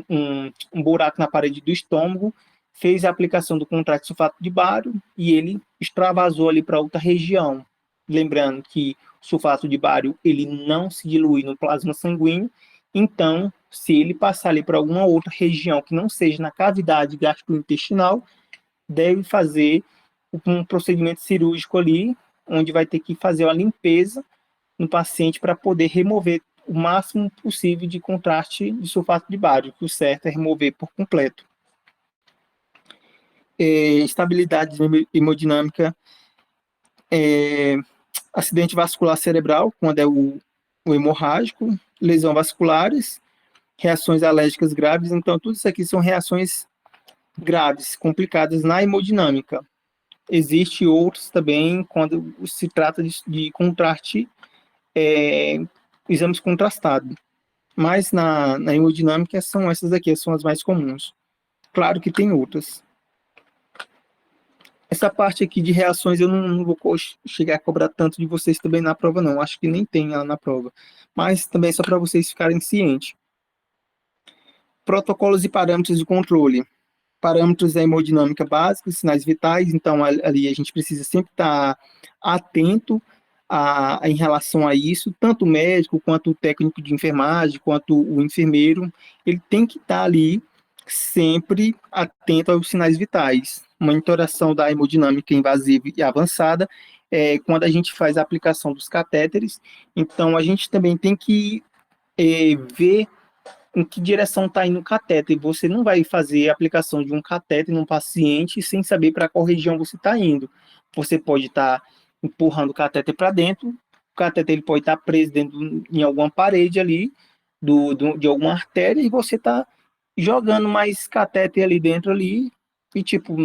um buraco na parede do estômago, fez a aplicação do contrato de sulfato de bário e ele extravasou ali para outra região. Lembrando que o sulfato de bário ele não se dilui no plasma sanguíneo, então, se ele passar ali para alguma outra região que não seja na cavidade gastrointestinal, deve fazer um procedimento cirúrgico ali, onde vai ter que fazer uma limpeza no paciente para poder remover o máximo possível de contraste de sulfato de bário, que o certo é remover por completo. Estabilidade hemodinâmica, acidente vascular cerebral, quando é o hemorrágico, lesão vasculares, reações alérgicas graves. Então, tudo isso aqui são reações graves, complicadas na hemodinâmica. Existem outros também quando se trata de contraste, exames contrastados. Mas na hemodinâmica são essas aqui, são as mais comuns. Claro que tem outras. Essa parte aqui de reações eu não vou chegar a cobrar tanto de vocês também na prova, não. Acho que nem tem ela na prova. Mas também é só para vocês ficarem cientes. Protocolos e parâmetros de controle. Parâmetros da hemodinâmica básica, sinais vitais. Então, ali a gente precisa sempre estar atento em relação a isso. Tanto o médico, quanto o técnico de enfermagem, quanto o enfermeiro. Ele tem que estar ali sempre atento aos sinais vitais. Monitoração da hemodinâmica invasiva e avançada, quando a gente faz a aplicação dos catéteres, então a gente também tem que ver em que direção está indo o catéter. Você não vai fazer a aplicação de um catéter num paciente sem saber para qual região você está indo. Você pode estar empurrando o catéter para dentro, o catéter ele pode estar preso em alguma parede ali, de alguma artéria, e você está jogando mais catéter ali dentro ali, e tipo,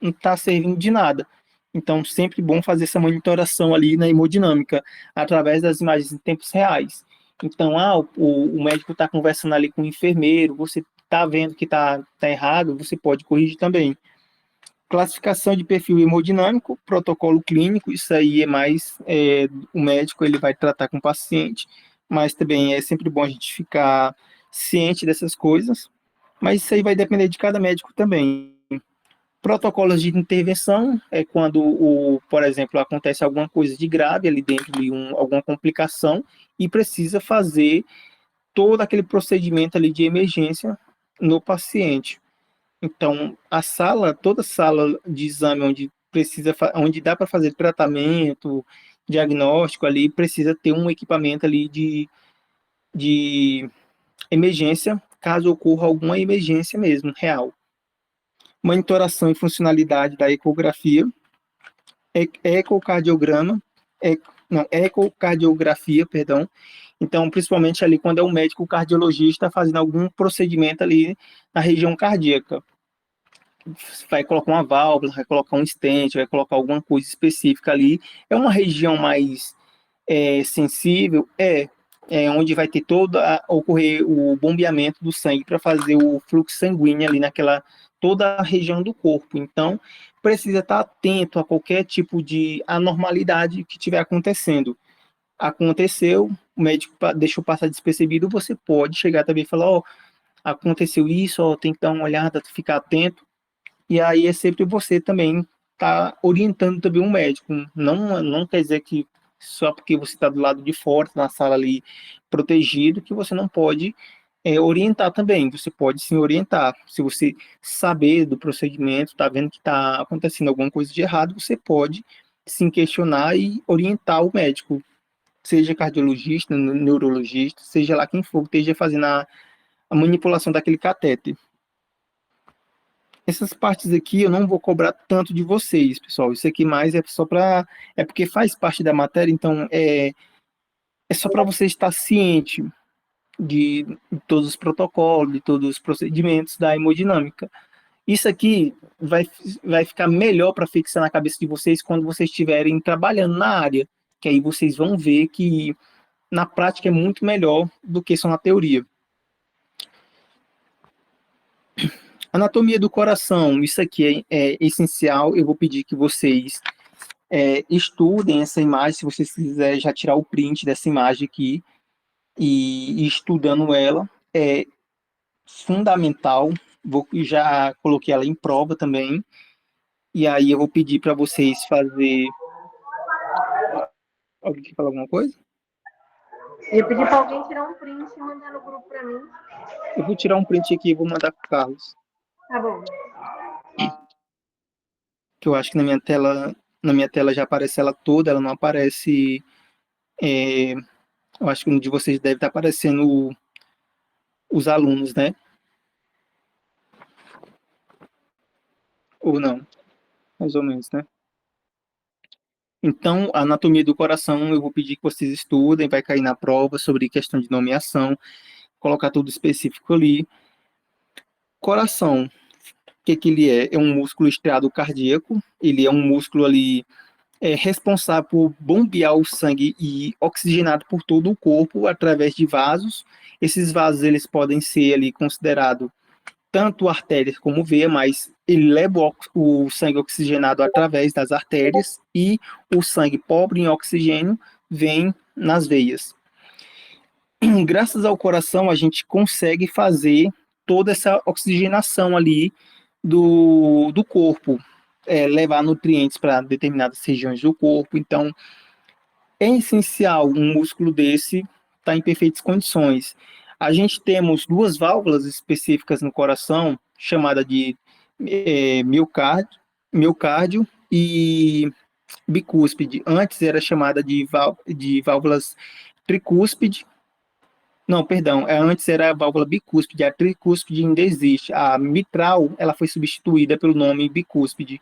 não está servindo de nada. Então, sempre bom fazer essa monitoração ali na hemodinâmica, através das imagens em tempos reais. Então, o médico está conversando ali com o enfermeiro, você está vendo que está errado, você pode corrigir também. Classificação de perfil hemodinâmico, protocolo clínico, isso aí é mais, o médico ele vai tratar com o paciente, mas também é sempre bom a gente ficar ciente dessas coisas, mas isso aí vai depender de cada médico também. Protocolos de intervenção é quando, por exemplo, acontece alguma coisa de grave ali dentro de alguma complicação e precisa fazer todo aquele procedimento ali de emergência no paciente. Então, toda sala de exame onde dá para fazer tratamento, diagnóstico ali, precisa ter um equipamento ali de emergência, caso ocorra alguma emergência mesmo, real. Monitoração e funcionalidade da ecografia, ecocardiografia, perdão. Então, principalmente ali quando é um médico cardiologista fazendo algum procedimento ali na região cardíaca. Vai colocar uma válvula, vai colocar um stent, vai colocar alguma coisa específica ali. É uma região mais sensível, é onde vai ter ocorrer o bombeamento do sangue para fazer o fluxo sanguíneo ali toda a região do corpo. Então, precisa estar atento a qualquer tipo de anormalidade que estiver acontecendo. Aconteceu, o médico deixou passar despercebido, você pode chegar também e falar, aconteceu isso, tem que dar uma olhada, ficar atento. E aí é sempre você também tá orientando também um médico. Não quer dizer que só porque você está do lado de fora, na sala ali protegido, que você não pode orientar também. Você pode sim orientar. Se você saber do procedimento, está vendo que está acontecendo alguma coisa de errado, você pode sim questionar e orientar o médico, seja cardiologista, neurologista, seja lá quem for que esteja fazendo a manipulação daquele catéter. Essas partes aqui eu não vou cobrar tanto de vocês, pessoal. Isso aqui mais é só para. É porque faz parte da matéria, então é só para você estar ciente de todos os protocolos, de todos os procedimentos da hemodinâmica. Isso aqui vai ficar melhor para fixar na cabeça de vocês quando vocês estiverem trabalhando na área, que aí vocês vão ver que na prática é muito melhor do que só na teoria. Anatomia do coração, isso aqui é essencial. Eu vou pedir que vocês estudem essa imagem, se vocês quiserem já tirar o print dessa imagem aqui e estudando ela, é fundamental. Já coloquei ela em prova também, e aí eu vou pedir para vocês fazer... Alguém quer falar alguma coisa? Eu ia pedir para alguém tirar um print e mandar no grupo para mim. Eu vou tirar um print aqui e vou mandar para o Carlos. Tá bom. Que eu acho que na minha tela já aparece ela toda, ela não aparece... eu acho que um de vocês deve estar aparecendo os alunos, né? Ou não, mais ou menos, né? Então, a anatomia do coração, eu vou pedir que vocês estudem, vai cair na prova sobre questão de nomeação, colocar tudo específico ali. Coração, o que ele é? É um músculo estriado cardíaco, ele é um músculo ali responsável por bombear o sangue e oxigenado por todo o corpo através de vasos. Esses vasos, eles podem ser ali considerados tanto artérias como veia, mas ele leva o sangue oxigenado através das artérias e o sangue pobre em oxigênio vem nas veias. Graças ao coração, a gente consegue fazer toda essa oxigenação ali do corpo, levar nutrientes para determinadas regiões do corpo. Então, é essencial um músculo desse estar em perfeitas condições. A gente temos duas válvulas específicas no coração, chamada de miocárdio e bicúspide. Antes era chamada de válvulas tricúspide. Não, perdão, antes era a válvula bicúspide, a tricúspide ainda existe. A mitral, ela foi substituída pelo nome bicúspide.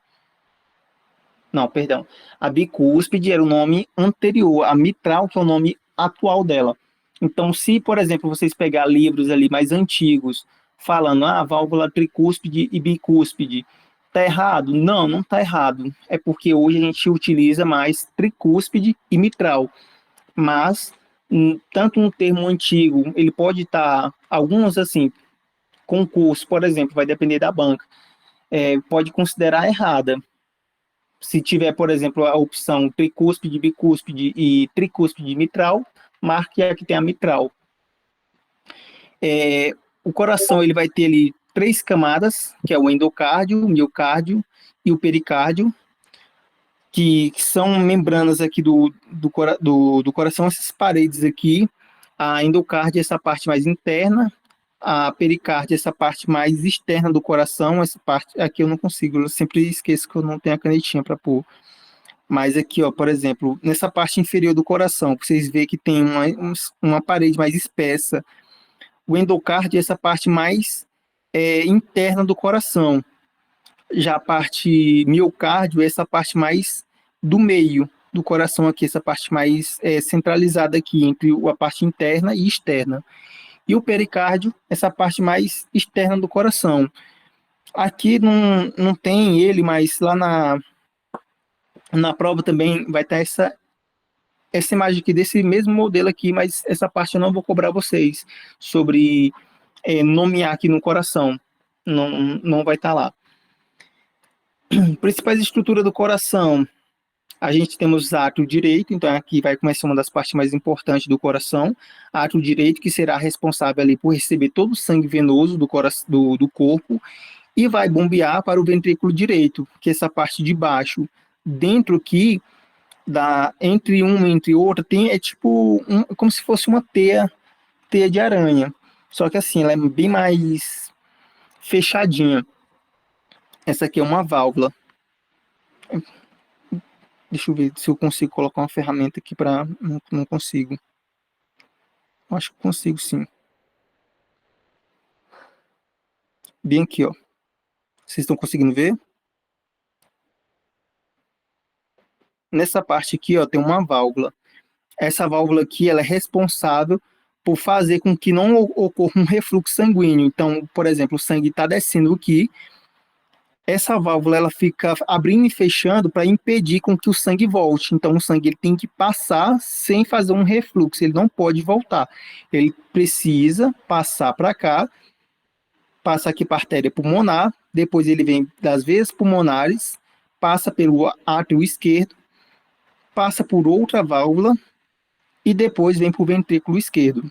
Não, perdão. A bicúspide era o nome anterior, a mitral, que é o nome atual dela. Então, se, por exemplo, vocês pegar livros ali mais antigos, falando, válvula tricúspide e bicúspide, tá errado? Não, não tá errado. É porque hoje a gente utiliza mais tricúspide e mitral. Mas, tanto um termo antigo, ele pode estar, alguns assim, concurso, por exemplo, vai depender da banca, pode considerar errada. Se tiver, por exemplo, a opção tricúspide, bicúspide e tricúspide mitral, marque a que tem a mitral. O coração ele vai ter ali 3 camadas, que é o endocárdio, o miocárdio e o pericárdio, que são membranas aqui do coração, essas paredes aqui. A endocárdia é essa parte mais interna, a pericárdia é essa parte mais externa do coração. Essa parte aqui eu não consigo, eu sempre esqueço que eu não tenho a canetinha para pôr. Mas aqui, ó, por exemplo, nessa parte inferior do coração, vocês veem que tem uma parede mais espessa. O endocárdio é essa parte mais interna do coração. Já a parte miocárdio é essa parte mais do meio do coração aqui, essa parte mais centralizada aqui, entre a parte interna e externa. E o pericárdio, essa parte mais externa do coração. Aqui não tem ele, mas lá na prova também vai estar essa imagem aqui desse mesmo modelo aqui, mas essa parte eu não vou cobrar vocês sobre nomear aqui no coração. Não, não vai estar lá. Principais estruturas do coração. A gente temos átrio direito, então aqui vai começar uma das partes mais importantes do coração. Átrio direito, que será responsável ali por receber todo o sangue venoso do corpo e vai bombear para o ventrículo direito, que é essa parte de baixo. Dentro aqui, entre uma e entre outra, é tipo como se fosse uma teia de aranha. Só que assim, ela é bem mais fechadinha. Essa aqui é uma válvula. Deixa eu ver se eu consigo colocar uma ferramenta aqui para. Não consigo. Acho que consigo sim. Bem aqui, ó. Vocês estão conseguindo ver? Nessa parte aqui, ó, tem uma válvula. Essa válvula aqui, ela é responsável por fazer com que não ocorra um refluxo sanguíneo. Então, por exemplo, o sangue está descendo aqui, essa válvula ela fica abrindo e fechando para impedir com que o sangue volte. Então, o sangue ele tem que passar sem fazer um refluxo, ele não pode voltar. Ele precisa passar para cá, passa aqui para a artéria pulmonar, depois ele vem das veias pulmonares, passa pelo átrio esquerdo, passa por outra válvula e depois vem para o ventrículo esquerdo.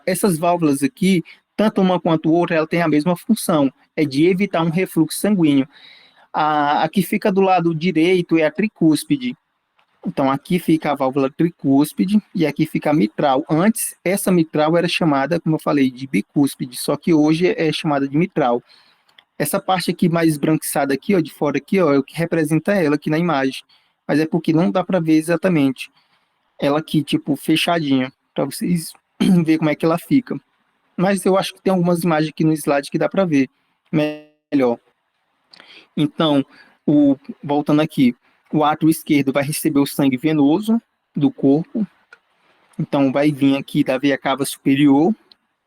Essas válvulas aqui, tanto uma quanto outra, ela tem a mesma função, é de evitar um refluxo sanguíneo. A que fica do lado direito é a tricúspide. Então, aqui fica a válvula tricúspide e aqui fica a mitral. Antes, essa mitral era chamada, como eu falei, de bicúspide, só que hoje é chamada de mitral. Essa parte aqui mais esbranquiçada aqui, ó, de fora aqui, ó, é o que representa ela aqui na imagem. Mas é porque não dá para ver exatamente. Ela aqui, tipo, fechadinha, para vocês verem como é que ela fica. Mas eu acho que tem algumas imagens aqui no slide que dá para ver melhor. Então, voltando aqui, o átrio esquerdo vai receber o sangue venoso do corpo. Então, vai vir aqui da veia cava superior.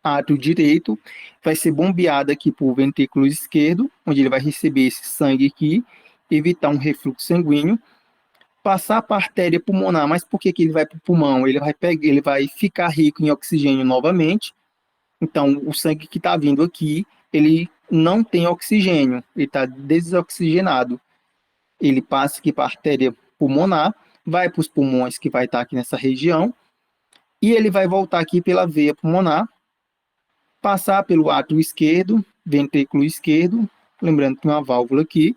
Átrio direito vai ser bombeado aqui para o ventrículo esquerdo, onde ele vai receber esse sangue aqui, evitar um refluxo sanguíneo, passar para a artéria pulmonar. Mas por que ele vai para o pulmão? Ele vai ficar rico em oxigênio novamente. Então, o sangue que está vindo aqui, ele não tem oxigênio, ele está desoxigenado. Ele passa aqui para a artéria pulmonar, vai para os pulmões, que vai estar aqui nessa região, e ele vai voltar aqui pela veia pulmonar, passar pelo átrio esquerdo, ventrículo esquerdo, lembrando que tem uma válvula aqui,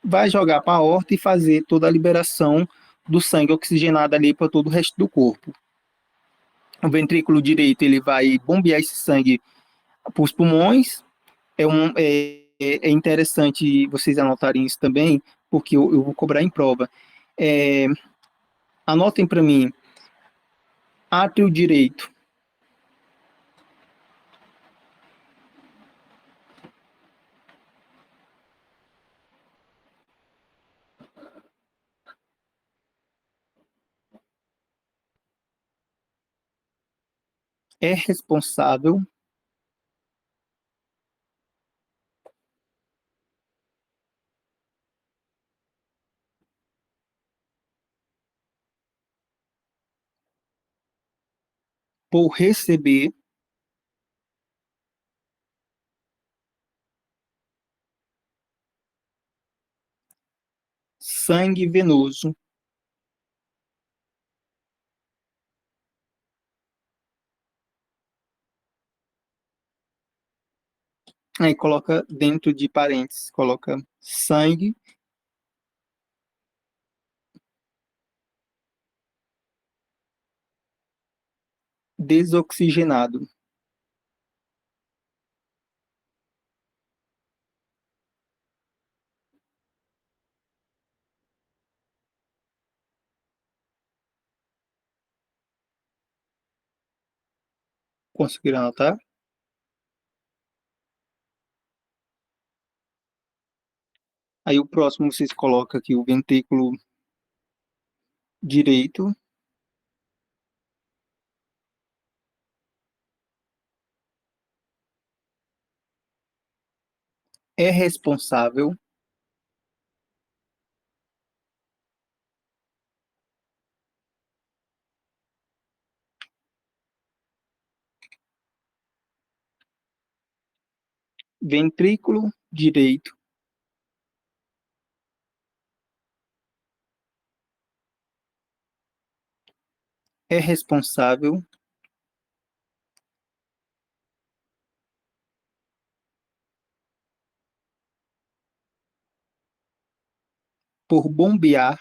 vai jogar para a aorta e fazer toda a liberação do sangue oxigenado ali para todo o resto do corpo. O ventrículo direito ele vai bombear esse sangue para os pulmões. É interessante vocês anotarem isso também, porque eu vou cobrar em prova. Anotem para mim, átrio direito. É responsável por receber sangue venoso. Aí coloca dentro de parênteses, coloca sangue desoxigenado. Conseguiram anotar? Aí o próximo vocês colocam aqui o ventrículo direito. É responsável ventrículo direito é responsável por bombear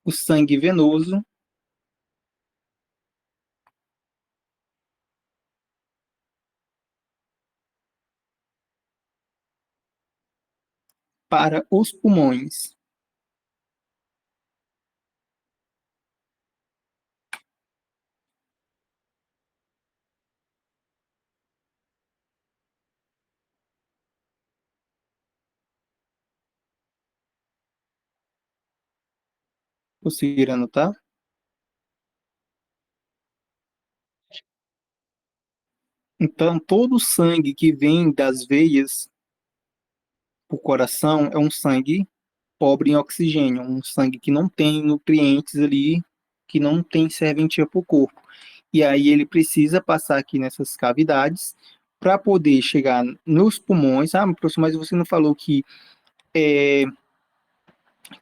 o sangue venoso para os pulmões. Conseguiram anotar? Então, todo o sangue que vem das veias para o coração é um sangue pobre em oxigênio, um sangue que não tem nutrientes ali, que não tem serventia para o corpo. E aí ele precisa passar aqui nessas cavidades para poder chegar nos pulmões. Ah, professor, mas você não falou que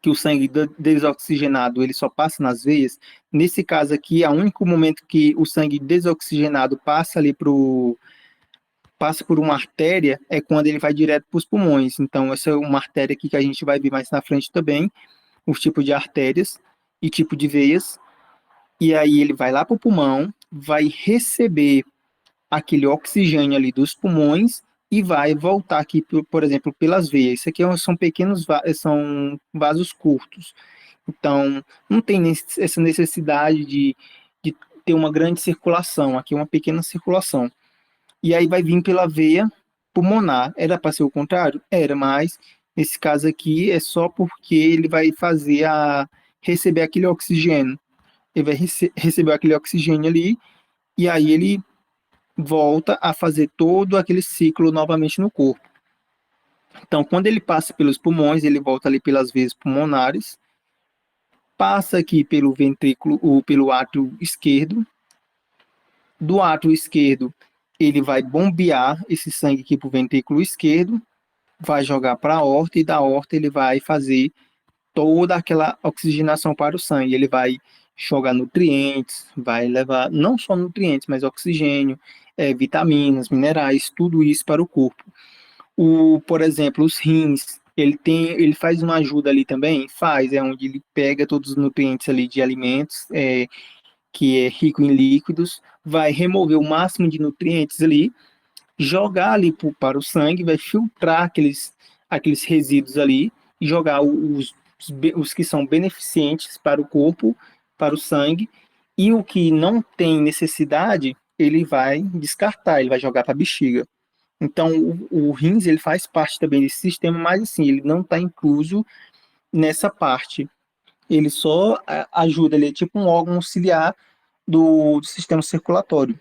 o sangue desoxigenado ele só passa nas veias? Nesse caso aqui, o único momento que o sangue desoxigenado passa ali passa por uma artéria é quando ele vai direto para os pulmões. Então, essa é uma artéria aqui que a gente vai ver mais na frente também, os tipos de artérias e tipo de veias. E aí ele vai lá para o pulmão, vai receber aquele oxigênio ali dos pulmões e vai voltar aqui, por exemplo, pelas veias. Isso aqui são pequenos são vasos curtos. Então, não tem essa necessidade de ter uma grande circulação. Aqui é uma pequena circulação. E aí vai vir pela veia pulmonar. Era para ser o contrário? Era, mas nesse caso aqui é só porque ele vai fazer receber aquele oxigênio. Ele vai receber aquele oxigênio ali e aí ele volta a fazer todo aquele ciclo novamente no corpo. Então, quando ele passa pelos pulmões, ele volta ali pelas veias pulmonares, passa aqui pelo ventrículo ou pelo átrio esquerdo. Do átrio esquerdo, ele vai bombear esse sangue aqui para o ventrículo esquerdo, vai jogar para a aorta e da aorta ele vai fazer toda aquela oxigenação para o sangue. Ele vai jogar nutrientes, vai levar não só nutrientes, mas oxigênio, vitaminas, minerais, tudo isso para o corpo. Por exemplo, os rins, ele faz uma ajuda ali também, é onde ele pega todos os nutrientes ali de alimentos, que é rico em líquidos, vai remover o máximo de nutrientes ali, jogar ali para o sangue, vai filtrar aqueles resíduos ali e jogar os que são beneficentes para o corpo, para o sangue, e o que não tem necessidade, ele vai descartar, ele vai jogar para a bexiga. Então, o rins, ele faz parte também desse sistema, mas assim, ele não está incluso nessa parte. Ele só ajuda, ele é tipo um órgão auxiliar do sistema circulatório.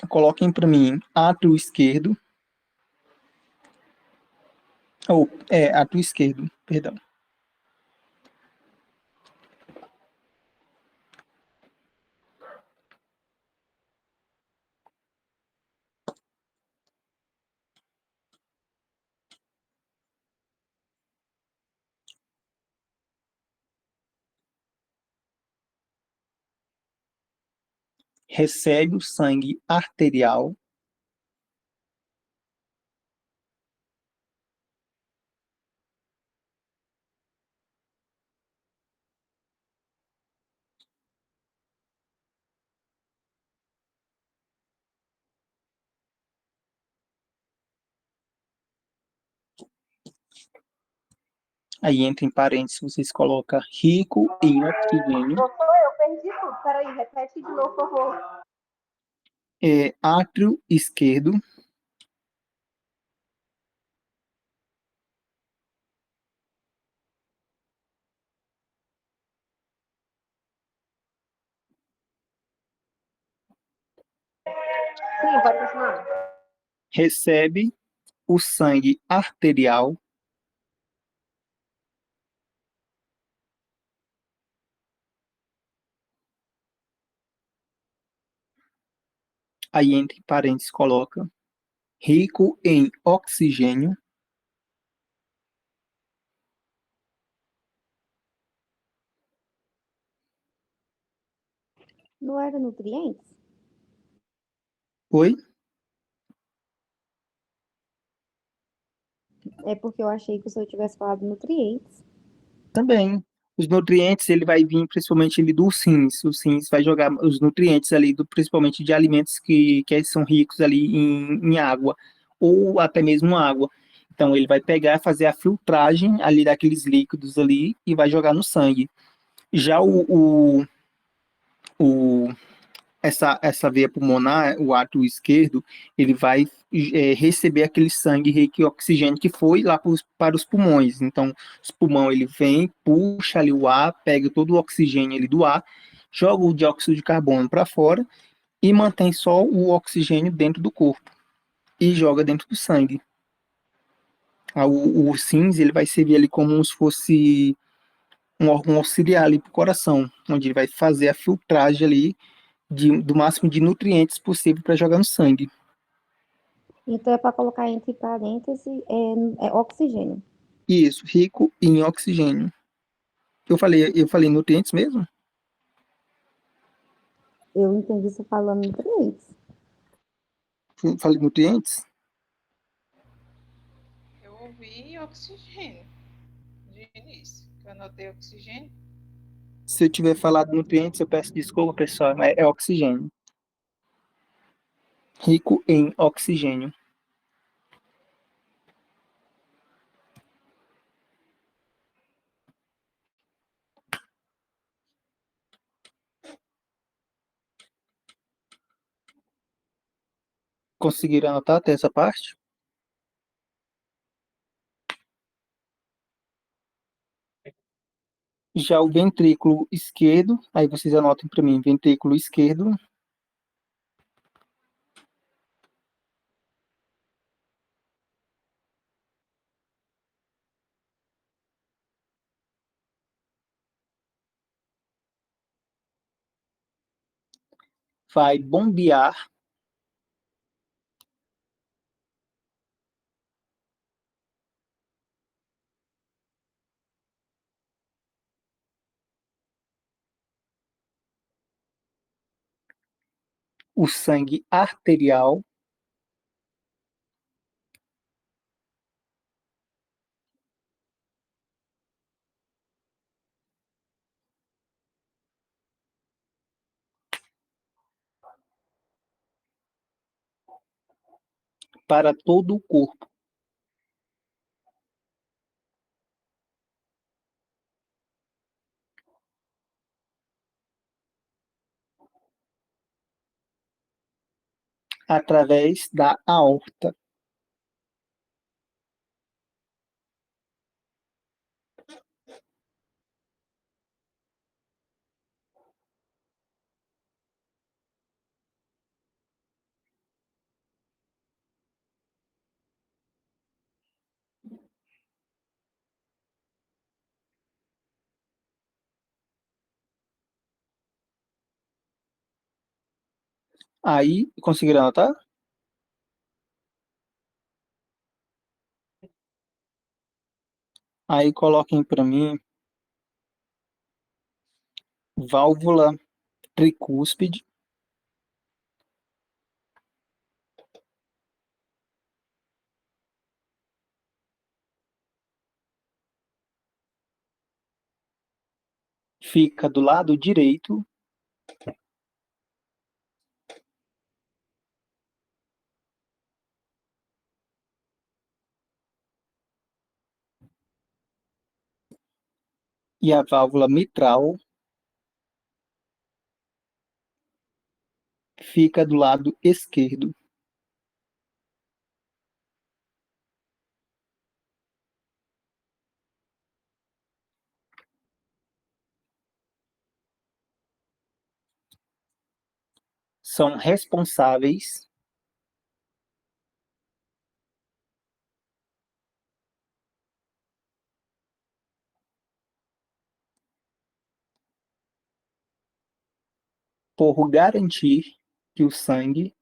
Coloquem para mim átrio esquerdo, átrio esquerdo, perdão. Recebe o sangue arterial aí entre em parênteses, vocês colocam rico em oxigênio, Doutor, eu perdi tudo. Peraí, repete de novo, por favor. átrio esquerdo, Sim, pode continuar. recebe o sangue arterial aí entre parênteses coloca rico em oxigênio, Não era nutrientes? oi? É porque eu achei que o senhor tivesse falado nutrientes. Também. Os nutrientes, ele vai vir principalmente ali do SINS. O SINS vai jogar os nutrientes ali, principalmente de alimentos que são ricos ali em água, ou até mesmo água. Então, ele vai pegar, fazer a filtragem ali daqueles líquidos ali e vai jogar no sangue. Já o essa veia pulmonar, o átrio esquerdo, ele vai receber aquele sangue rico em oxigênio que foi lá para os pulmões. Então, os pulmões ele vem, puxa ali o ar, pega todo o oxigênio ali do ar, joga o dióxido de carbono para fora e mantém só o oxigênio dentro do corpo e joga dentro do sangue. O SINS ele vai servir ali como se fosse um órgão auxiliar ali para o coração, onde ele vai fazer a filtragem ali do máximo de nutrientes possível para jogar no sangue. Então é para colocar entre parênteses é oxigênio. Isso, rico em oxigênio. Eu falei nutrientes mesmo? Eu entendi você falando nutrientes. Falei nutrientes? Eu ouvi oxigênio de início. Eu anotei oxigênio. Se eu tiver falado nutrientes, eu peço desculpa, pessoal, mas é oxigênio. Rico em oxigênio. Conseguiram anotar até essa parte? Já o ventrículo esquerdo, aí vocês anotem para mim, ventrículo esquerdo vai bombear o sangue arterial para todo o corpo, através da aorta. Aí, conseguiram anotar? Aí coloquem para mim válvula tricúspide, fica do lado direito, e a válvula mitral fica do lado esquerdo. São responsáveis por garantir que o sangue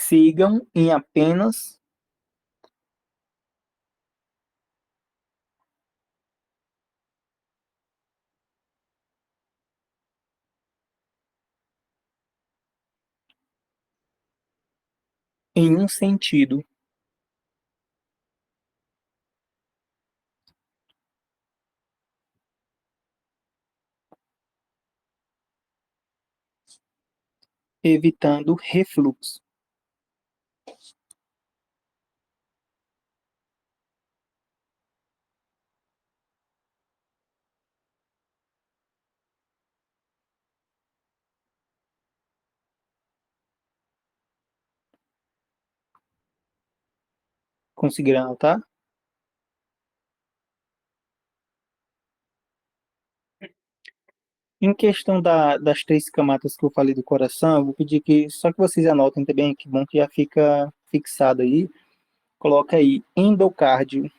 sigam em apenas em um sentido. Evitando refluxo. Conseguiram anotar? Em questão das três camadas que eu falei do coração, eu vou pedir que só que vocês anotem também, que bom que já fica fixado aí. Coloca aí endocárdio.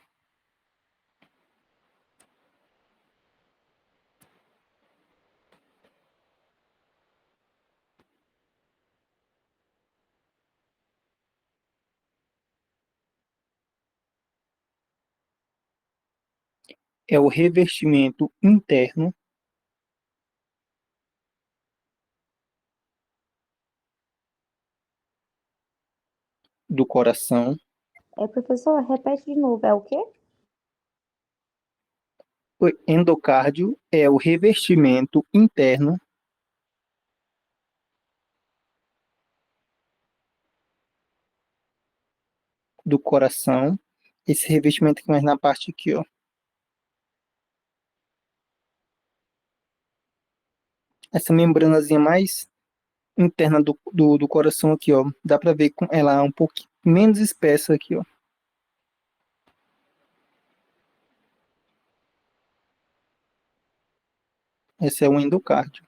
É o revestimento interno do coração. Professor, repete de novo, é o quê? O endocárdio é o revestimento interno do coração. Esse revestimento aqui mais na parte aqui, ó. Essa membranazinha mais interna do coração aqui, ó. Dá pra ver com ela um pouquinho menos espessa aqui, ó. Esse é o endocárdio.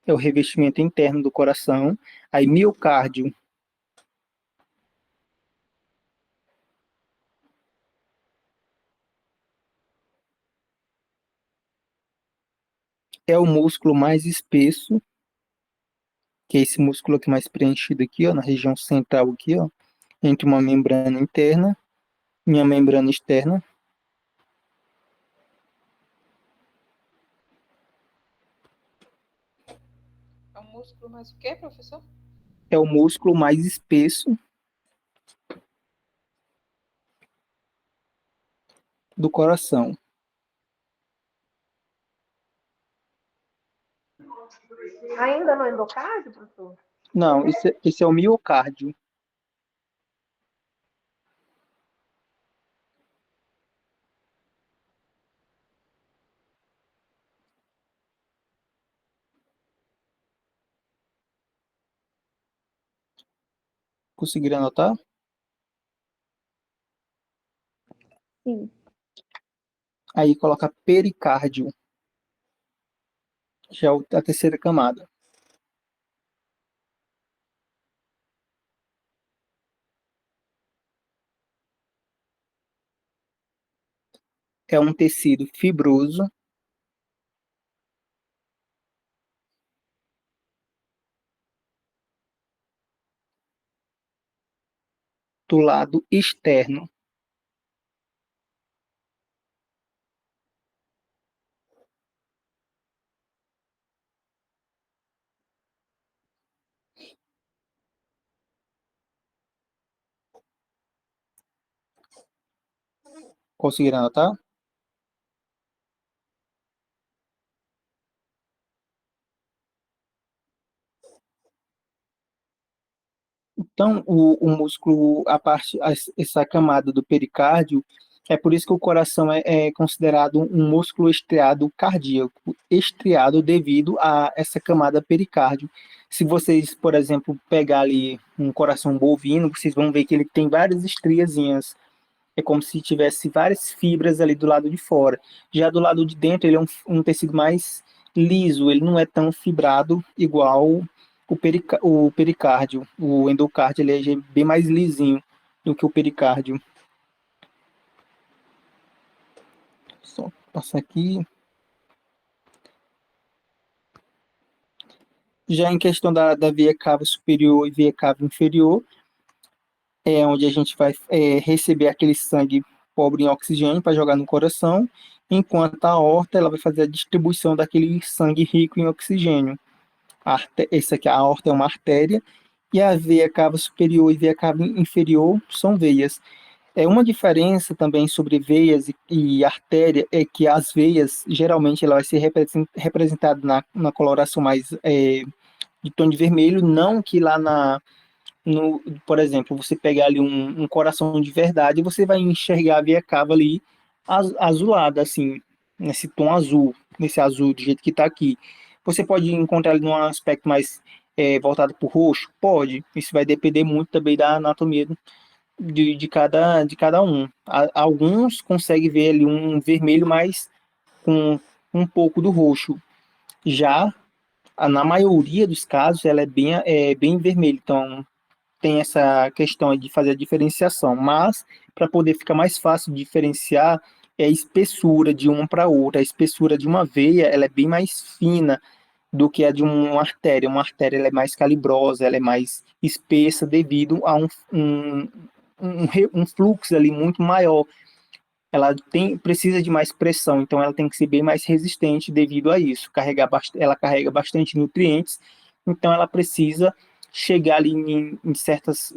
É o revestimento interno do coração. Aí, miocárdio é o músculo mais espesso, que é esse músculo aqui mais preenchido aqui, ó, na região central aqui, ó, entre uma membrana interna e uma membrana externa. É um músculo mais o quê, professor? É o músculo mais espesso do coração. Ainda no endocárdio, professor? Não, esse é o miocárdio. Conseguiram anotar? Sim. Aí coloca pericárdio, já é a terceira camada. É um tecido fibroso do lado externo. Conseguiram anotar? Então, o músculo, essa camada do pericárdio, é por isso que o coração é considerado um músculo estriado cardíaco, estriado devido a essa camada pericárdio. Se vocês, por exemplo, pegar ali um coração bovino, vocês vão ver que ele tem várias estriazinhas. É como se tivesse várias fibras ali do lado de fora. Já do lado de dentro, ele é um tecido mais liso, ele não é tão fibrado igual o pericárdio. O endocárdio ele é bem mais lisinho do que o pericárdio. Só passar aqui. Já em questão da veia cava superior e veia cava inferior, é onde a gente vai receber aquele sangue pobre em oxigênio para jogar no coração, enquanto a aorta ela vai fazer a distribuição daquele sangue rico em oxigênio. Essa aqui, a aorta é uma artéria, e a veia cava superior e veia cava inferior são veias. Uma diferença também sobre veias e artéria é que as veias, geralmente, ela vai ser representada na coloração mais de tom de vermelho, não que lá por exemplo, você pegar ali um coração de verdade, você vai enxergar a veia cava ali azulada, assim, nesse tom azul, nesse azul do jeito que está aqui. Você pode encontrar ele num aspecto mais voltado para o roxo? Pode. Isso vai depender muito também da anatomia de cada um. Alguns conseguem ver ali um vermelho mais com um pouco do roxo. Já, na maioria dos casos, ela é bem vermelha. Então, tem essa questão de fazer a diferenciação. Mas, para poder ficar mais fácil de diferenciar, é a espessura de uma para outra. A espessura de uma veia, ela é bem mais fina do que a de uma artéria. Uma artéria ela é mais calibrosa, ela é mais espessa devido a um fluxo ali muito maior. Ela precisa de mais pressão, então ela tem que ser bem mais resistente devido a isso. Ela carrega bastante nutrientes, então ela precisa chegar ali em certas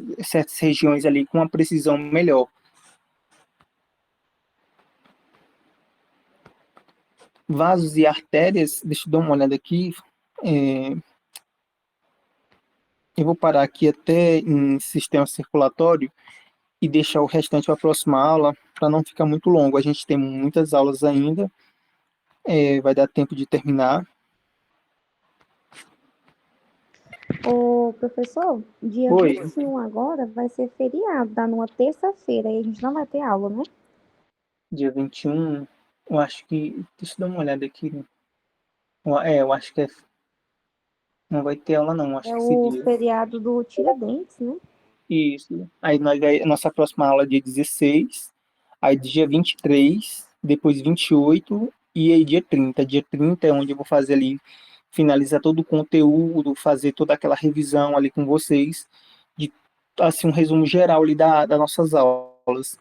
regiões ali com uma precisão melhor. Vasos e artérias, deixa eu dar uma olhada aqui. Eu vou parar aqui até em sistema circulatório e deixar o restante para a próxima aula, para não ficar muito longo. A gente tem muitas aulas ainda, vai dar tempo de terminar. Ô, professor, dia Oi. 21 agora vai ser feriado, dá numa terça-feira, e a gente não vai ter aula, né? Dia 21, eu acho que... Deixa eu dar uma olhada aqui. Eu acho que não vai ter aula não, acho É que esse o dia. feriado do Tiradentes, né? Isso. Aí a nossa próxima aula é dia 16, aí dia 23, depois 28 e aí dia 30. Dia 30 é onde eu vou fazer ali, finalizar todo o conteúdo, fazer toda aquela revisão ali com vocês, de assim, um resumo geral ali das nossas aulas.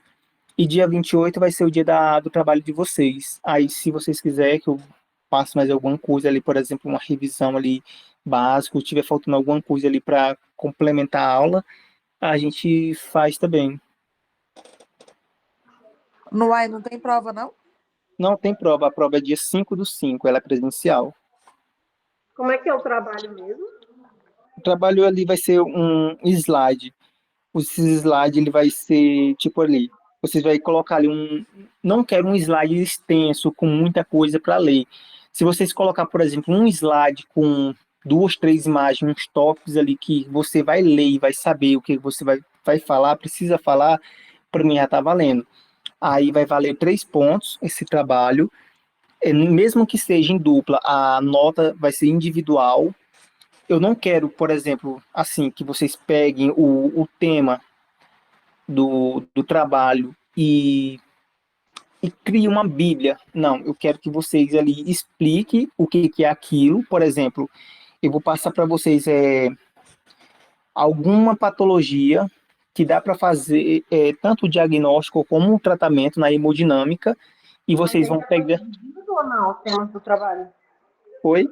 E dia 28 vai ser o dia do trabalho de vocês. Aí, se vocês quiserem que eu passe mais alguma coisa ali, por exemplo, uma revisão ali básica, ou tiver faltando alguma coisa ali para complementar a aula, a gente faz também. No AI não tem prova, não? Não tem prova, a prova é dia 5/5, ela é presencial. Como é que é o trabalho mesmo? O trabalho ali vai ser um slide. Esse slide ele vai ser tipo ali. Vocês vão colocar ali Não quero um slide extenso com muita coisa para ler. Se vocês colocar, por exemplo, um slide com 2, 3 imagens, uns tópicos ali que você vai ler e vai saber o que você vai falar, precisa falar, para mim já está valendo. Aí vai valer 3 pontos esse trabalho. Mesmo que seja em dupla, a nota vai ser individual. Eu não quero, por exemplo, assim, que vocês peguem o tema do trabalho e criem uma bíblia. Não, eu quero que vocês ali expliquem o que é aquilo. Por exemplo, eu vou passar para vocês alguma patologia que dá para fazer tanto o diagnóstico como o tratamento na hemodinâmica, e vocês vão pegar... Dividido ou não os temas do trabalho? Oi?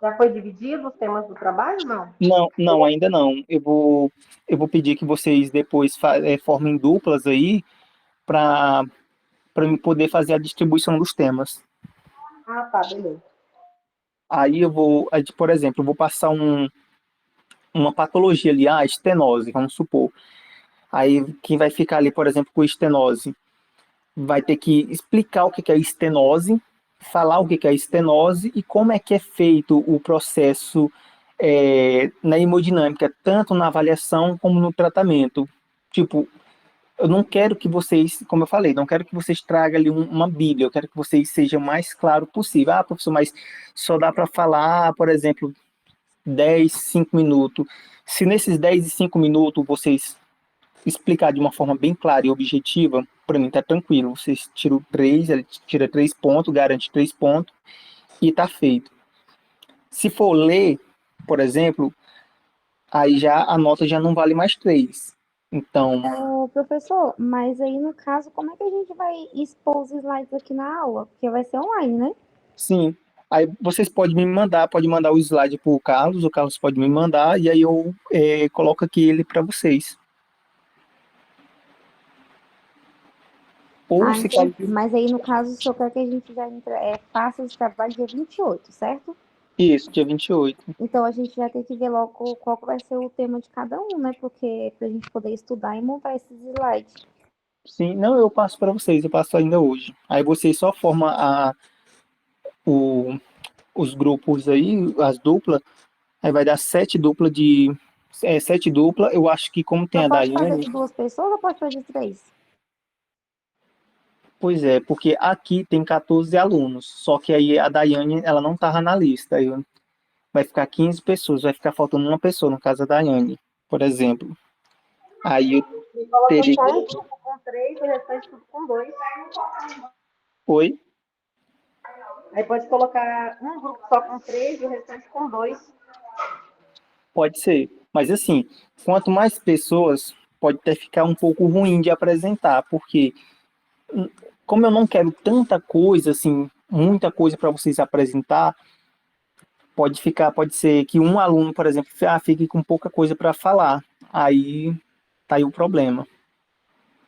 Já foi dividido os temas do trabalho, não? Não, ainda não. Eu vou pedir que vocês depois formem duplas aí para poder fazer a distribuição dos temas. Ah, tá, beleza. Aí por exemplo, eu vou passar uma patologia ali, estenose, vamos supor. Aí quem vai ficar ali, por exemplo, com estenose, vai ter que explicar o que é estenose, falar o que é estenose e como é que é feito o processo na hemodinâmica, tanto na avaliação como no tratamento. Tipo, eu não quero que vocês, como eu falei, não quero que vocês tragam ali uma bíblia, eu quero que vocês sejam o mais claro possível. Professor, mas só dá para falar, por exemplo, 10, 5 minutos. Se nesses 10 e 5 minutos vocês explicar de uma forma bem clara e objetiva, para mim tá tranquilo. Vocês tiram 3, ele tira 3 pontos, garante 3 pontos e tá feito. Se for ler, por exemplo, aí já a nota já não vale mais 3. Então, Ô, professor, mas aí no caso, como é que a gente vai expor os slides aqui na aula? Porque vai ser online, né? sim. Aí vocês podem me mandar, pode mandar o slide para o Carlos pode me mandar, e aí eu coloco aqui ele para vocês. Ou Ah, se caso. entendi. Mas aí no caso, o senhor quer que a gente já faça esse trabalho dia 28, certo? Isso, dia 28. Então a gente vai ter que ver logo qual que vai ser o tema de cada um, né? Porque pra gente poder estudar e montar esses slides. Sim, não, eu passo para vocês, eu passo ainda hoje. Aí vocês só formam o, os grupos aí, as duplas, aí vai dar 7 duplas de. 7 duplas, eu acho que como tem Só a pode fazer Daiane, de 2 pessoas ou pode fazer de 3? pois é, porque aqui tem 14 alunos, só que aí a Daiane, ela não tava na lista, aí vai ficar 15 pessoas, vai ficar faltando uma pessoa, no caso da Daiane, por exemplo. Aí eu E coloca teria. só um grupo com 3 e o restante tudo com 2. Oi? Aí pode colocar um grupo só com 3 e o restante com 2. Pode ser. Mas assim, quanto mais pessoas, pode até ficar um pouco ruim de apresentar, porque como eu não quero tanta coisa, assim, muita coisa para vocês apresentar, pode ser que um aluno, por exemplo, fique com pouca coisa para falar. Aí tá aí o problema.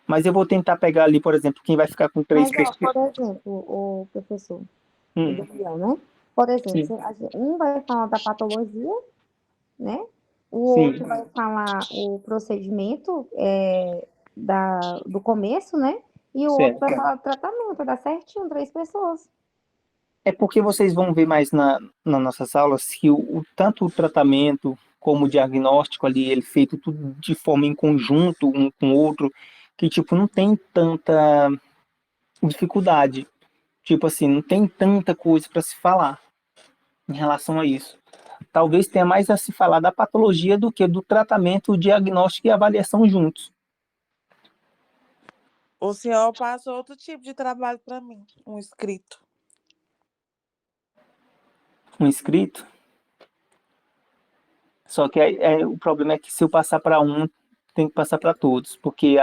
Mas eu vou tentar pegar ali, por exemplo, quem vai ficar com três Mas, ó, pessoas. por exemplo, o professor, o Hum, Daniel, né? Por exemplo, sim, um vai falar da patologia, né? O sim, outro vai falar o procedimento do começo, né? E o outro vai certo. falar do tratamento, vai dar certinho, 3 pessoas. É porque vocês vão ver mais nas nossas aulas que tanto o tratamento como o diagnóstico ali, ele feito tudo de forma em conjunto, um com o outro, que, tipo, não tem tanta dificuldade. Tipo assim, não tem tanta coisa para se falar em relação a isso. Talvez tenha mais a se falar da patologia do que do tratamento, o diagnóstico e a avaliação juntos. O senhor passa outro tipo de trabalho para mim, um escrito. Um escrito. Só que o problema é que se eu passar para um, tem que passar para todos, porque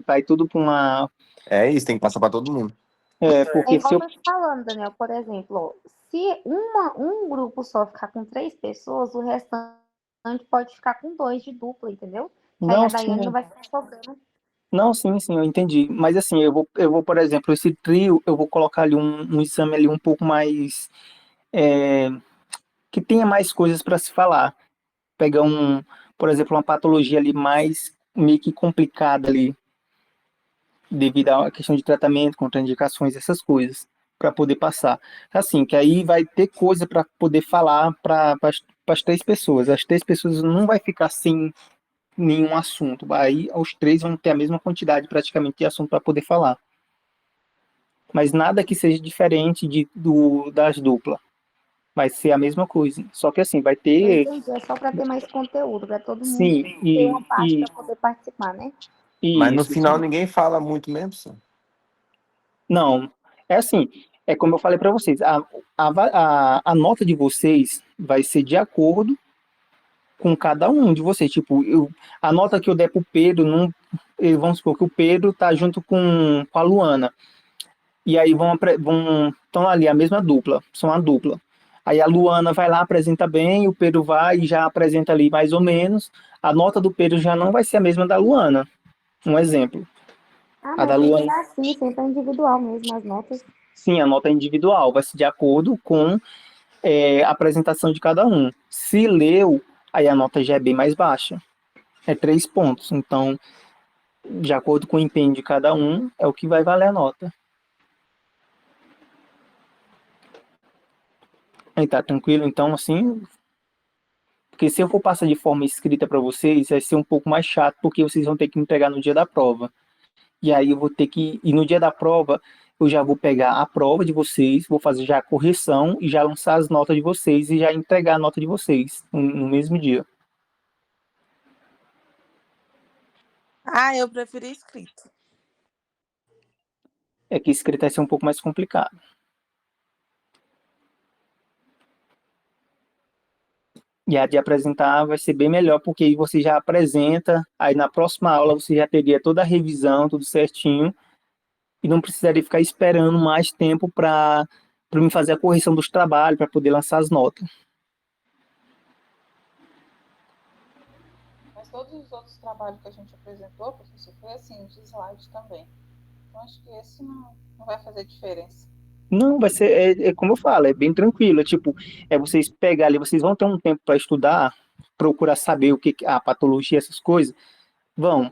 vai tudo para uma. É isso, tem que passar para todo mundo. É Porque se igual eu eu. tô te falando, Daniel, por exemplo, ó, se um grupo só ficar com 3 pessoas, o restante pode ficar com 2 de dupla, entendeu? Que aí a Não, Daiane não sim. vai ficar sobrando. Não, sim, sim, eu entendi. Mas assim, eu vou, por exemplo, esse trio, eu vou colocar ali um exame ali um pouco mais. é, que tenha mais coisas para se falar. Pegar por exemplo, uma patologia ali mais meio que complicada ali, devido à questão de tratamento, contraindicações, essas coisas, para poder passar. Assim, que aí vai ter coisa para poder falar para as 3 pessoas. As 3 pessoas não vai ficar sem nenhum assunto. Aí os 3 vão ter a mesma quantidade praticamente de assunto para poder falar. Mas nada que seja diferente das duplas. Vai ser a mesma coisa. Só que assim, vai Eu ter. entendi, é só para ter mais conteúdo, para todo mundo Sim, ter uma parte para poder participar, né? Mas no isso. final ninguém fala muito mesmo, senhor. Não, é assim, é como eu falei para vocês, a nota de vocês vai ser de acordo com cada um de vocês. Tipo, a nota que eu der pro Pedro, não, vamos supor que o Pedro tá junto com a Luana. E aí estão ali a mesma dupla, são a dupla. Aí a Luana vai lá, apresenta bem, o Pedro vai e já apresenta ali mais ou menos. A nota do Pedro já não vai ser a mesma da Luana. Um exemplo. Ah, A da mas sempre Luana, é assim, sempre é individual mesmo, as notas. sim, a nota é individual, vai ser de acordo com a apresentação de cada um. Se leu, aí a nota já é bem mais baixa. É 3 pontos. Então, de acordo com o empenho de cada um, é o que vai valer a nota. Aí tá tranquilo, então, assim, porque se eu for passar de forma escrita para vocês, vai ser um pouco mais chato, porque vocês vão ter que entregar no dia da prova. E aí eu vou ter que, e no dia da prova, eu já vou pegar a prova de vocês, vou fazer já a correção e já lançar as notas de vocês e já entregar a nota de vocês no mesmo dia. Ah, eu preferi escrito. É que escrita vai ser um pouco mais complicado. E a de apresentar vai ser bem melhor, porque aí você já apresenta, aí na próxima aula você já teria toda a revisão, tudo certinho, e não precisaria ficar esperando mais tempo para me fazer a correção dos trabalhos, para poder lançar as notas. Mas todos os outros trabalhos que a gente apresentou, professor, foi assim, de slide também. Então, acho que esse não vai fazer diferença. Não, vai ser, como eu falo, é bem tranquilo. É tipo, vocês pegar ali, vocês vão ter um tempo para estudar, procurar saber o que a patologia, essas coisas, vão.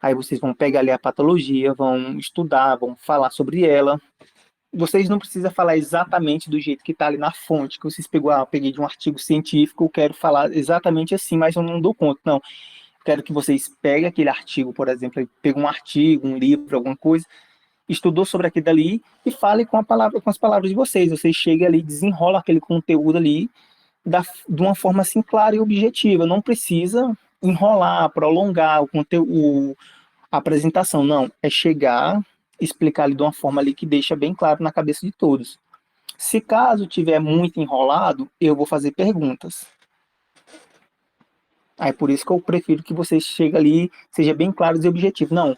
Aí vocês vão pegar ali a patologia, vão estudar, vão falar sobre ela. Vocês não precisam falar exatamente do jeito que está ali na fonte, que vocês pegou, eu peguei de um artigo científico, eu quero falar exatamente assim, mas eu não dou conta, não. Quero que vocês peguem aquele artigo, por exemplo, peguem um artigo, um livro, alguma coisa, estudou sobre aquilo ali e fale com as palavras de vocês. Vocês chegam ali, desenrolam aquele conteúdo ali de uma forma assim clara e objetiva. Não precisa enrolar, prolongar o conteúdo, a apresentação. Não, é chegar, explicar ali de uma forma ali que deixa bem claro na cabeça de todos. Se caso tiver muito enrolado, eu vou fazer perguntas. Aí por isso que eu prefiro que vocês cheguem ali, seja bem claros e objetivos. Não,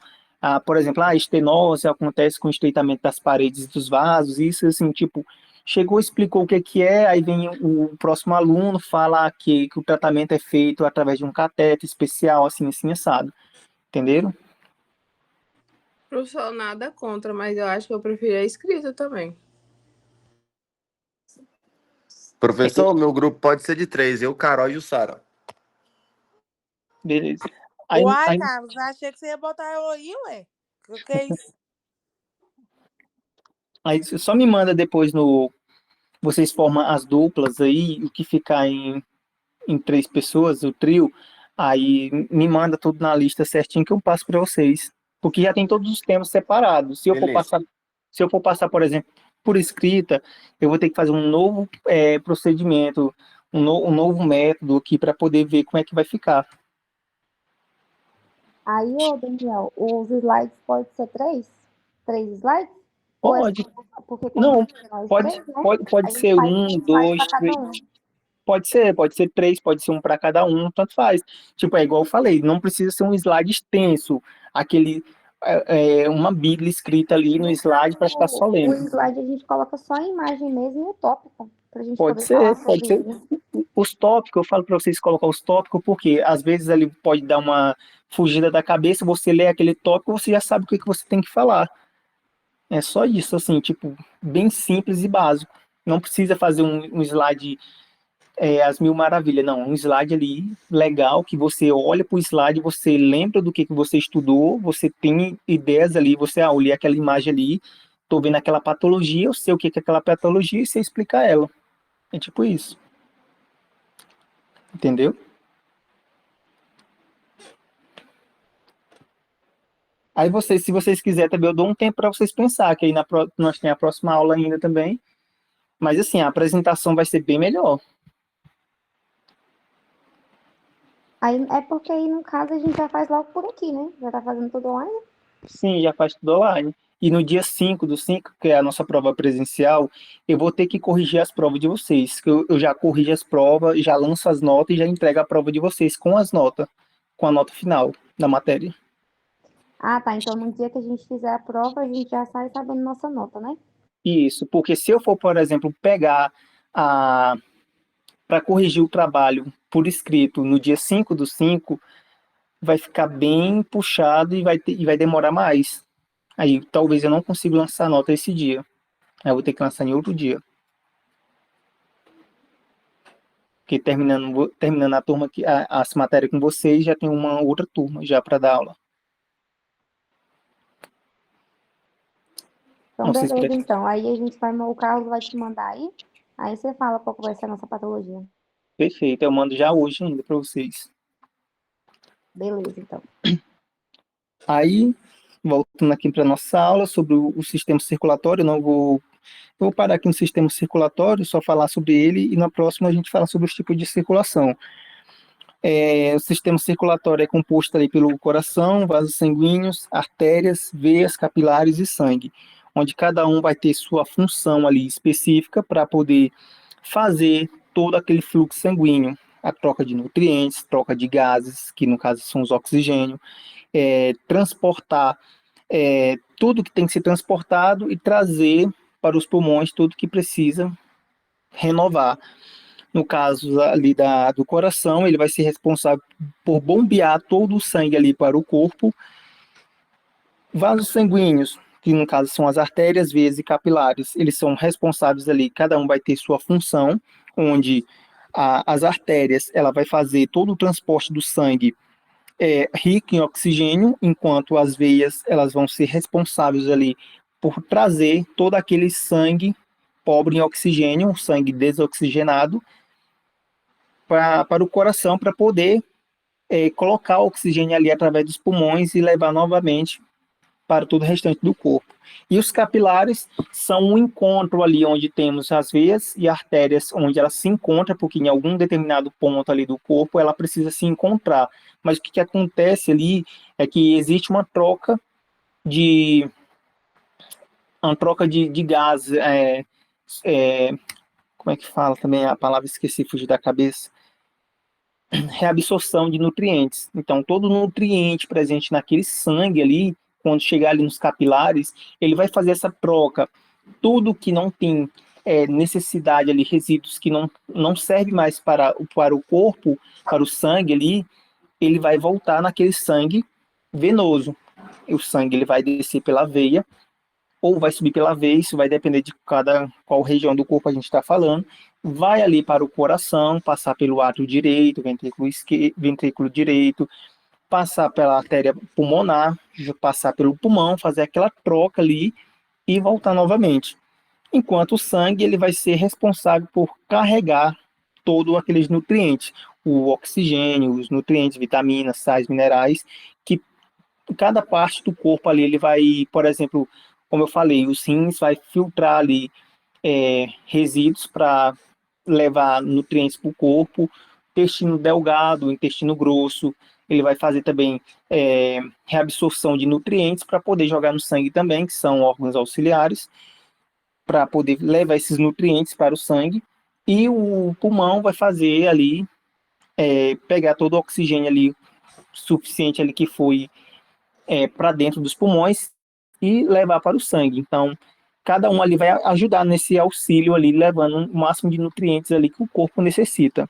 por exemplo, a estenose acontece com o estreitamento das paredes dos vasos, isso assim, tipo, chegou, explicou o que é, aí vem o próximo aluno, fala que o tratamento é feito através de um cateter especial, assim, assim, assado. Entenderam? Professor, nada contra, mas eu acho que eu prefiro a escrita também. Professor, meu grupo pode ser de 3, eu, Carol e o Sara. Beleza. Uai, Carlos, achei que você ia botar eu aí, ué. O que é isso? Aí só me manda depois vocês formam as duplas aí, o que ficar em 3 pessoas, o trio, aí me manda tudo na lista certinho que eu passo para vocês. Porque já tem todos os temas separados. Se eu for passar, por exemplo, por escrita, eu vou ter que fazer um novo procedimento, um novo método aqui para poder ver como é que vai ficar. Aí, ô Daniel, os slides podem ser 3? 3 slides? Pode. Porque Não, pode, três, né? pode ser faz 1, 2, 3. Pode ser 3, pode ser um para cada um, tanto faz. Tipo, é igual eu falei, não precisa ser um slide extenso, uma bíblia escrita ali no slide para ficar só O lendo. slide a gente coloca só a imagem mesmo e o tópico, pra gente Pode poder ser, falar pode sobre ser. ele. Os tópicos, eu falo para vocês colocar os tópicos, porque às vezes ele pode dar uma fugida da cabeça, você lê aquele tópico, você já sabe o que você tem que falar. É só isso, assim, tipo, bem simples e básico. Não precisa fazer um slide as mil maravilhas, não. Um slide ali legal, que você olha para o slide, você lembra do que você estudou, você tem ideias ali, você olha aquela imagem ali, tô vendo aquela patologia, eu sei o que é aquela patologia e você explica ela. É tipo isso. Entendeu? Aí vocês, se vocês quiserem também, eu dou um tempo para vocês pensar, que aí nós tem a próxima aula ainda também. Mas assim, a apresentação vai ser bem melhor. Aí, é porque aí, no caso, a gente já faz logo por aqui, né? Já tá fazendo tudo online. Sim, já faz tudo online. E no dia 5/5, que é a nossa prova presencial, eu vou ter que corrigir as provas de vocês. Que eu já corrijo as provas, já lanço as notas e já entrego a prova de vocês com as notas, com a nota final da matéria. Ah, tá. Então, no dia que a gente fizer a prova, a gente já sai sabendo nossa nota, né? Isso, porque se eu for, por exemplo, pegar para corrigir o trabalho por escrito no dia 5/5, vai ficar bem puxado e vai demorar mais. Aí talvez eu não consiga lançar nota esse dia. Aí eu vou ter que lançar em outro dia. Porque terminando a turma aqui, as matérias com vocês, já tem uma outra turma já para dar aula. Então, beleza, então. Aí a gente vai, o Carlos vai te mandar aí. Aí você fala qual que vai ser a nossa patologia. Perfeito, eu mando já hoje ainda para vocês. Beleza, então. Aí, voltando aqui para nossa aula sobre o sistema circulatório, eu vou parar aqui no sistema circulatório, só falar sobre ele, e na próxima a gente fala sobre os tipos de circulação. O sistema circulatório é composto ali pelo coração, vasos sanguíneos, artérias, veias, capilares e sangue, onde cada um vai ter sua função ali específica para poder fazer todo aquele fluxo sanguíneo. a troca de nutrientes, troca de gases, que no caso são os oxigênio, transportar tudo que tem que ser transportado e trazer para os pulmões tudo que precisa renovar. No caso ali do coração, ele vai ser responsável por bombear todo o sangue ali para o corpo. Vasos sanguíneos, que no caso são as artérias, veias e capilares, eles são responsáveis ali, cada um vai ter sua função, onde as artérias, ela vai fazer todo o transporte do sangue rico em oxigênio, enquanto as veias, elas vão ser responsáveis ali por trazer todo aquele sangue pobre em oxigênio, o sangue desoxigenado, para o coração, para poder colocar o oxigênio ali através dos pulmões e levar novamente para todo o restante do corpo. E os capilares são um encontro ali onde temos as veias e artérias, onde elas se encontram, porque em algum determinado ponto ali do corpo ela precisa se encontrar. Mas o que acontece ali é que existe de uma troca de gás, como é que fala também a palavra, esqueci, fugiu da cabeça, reabsorção de nutrientes. Então, todo nutriente presente naquele sangue ali, quando chegar ali nos capilares, ele vai fazer essa troca. Tudo que não tem necessidade ali, resíduos que não serve mais para o corpo, para o sangue ali, ele vai voltar naquele sangue venoso. E o sangue ele vai descer pela veia, ou vai subir pela veia, isso vai depender de qual região do corpo a gente está falando, vai ali para o coração, passar pelo átrio direito, ventrículo direito, passar pela artéria pulmonar, passar pelo pulmão, fazer aquela troca ali e voltar novamente. Enquanto o sangue ele vai ser responsável por carregar todos aqueles nutrientes, o oxigênio, os nutrientes, vitaminas, sais, minerais, que cada parte do corpo ali, ele vai, por exemplo, como eu falei, os rins vai filtrar ali resíduos para levar nutrientes para o corpo, intestino delgado, intestino grosso, ele vai fazer também reabsorção de nutrientes para poder jogar no sangue também, que são órgãos auxiliares, para poder levar esses nutrientes para o sangue, e o pulmão vai fazer ali, pegar todo o oxigênio ali, suficiente ali que foi para dentro dos pulmões e levar para o sangue. Então, cada um ali vai ajudar nesse auxílio ali, levando o máximo de nutrientes ali que o corpo necessita.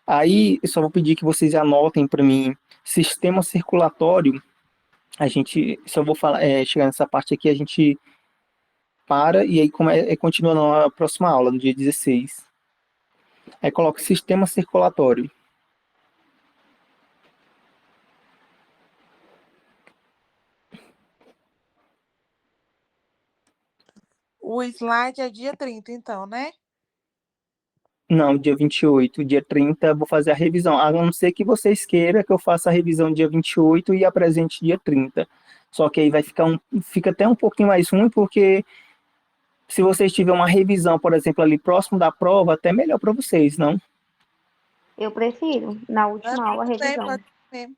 Aí, eu só vou pedir que vocês anotem para mim, sistema circulatório, a gente, se eu vou falar, chegar nessa parte aqui, a gente para e aí continua na próxima aula, no dia 16. Aí coloca sistema circulatório. O slide é dia 30, então, né? Não, dia 28. Dia 30 vou fazer a revisão. A não ser que vocês queiram que eu faça a revisão dia 28 e apresente dia 30. Só que aí fica até um pouquinho mais ruim, porque se vocês tiverem uma revisão, por exemplo, ali próximo da prova, até melhor para vocês, não? Eu prefiro, na última aula, Tem, revisão. pode ser.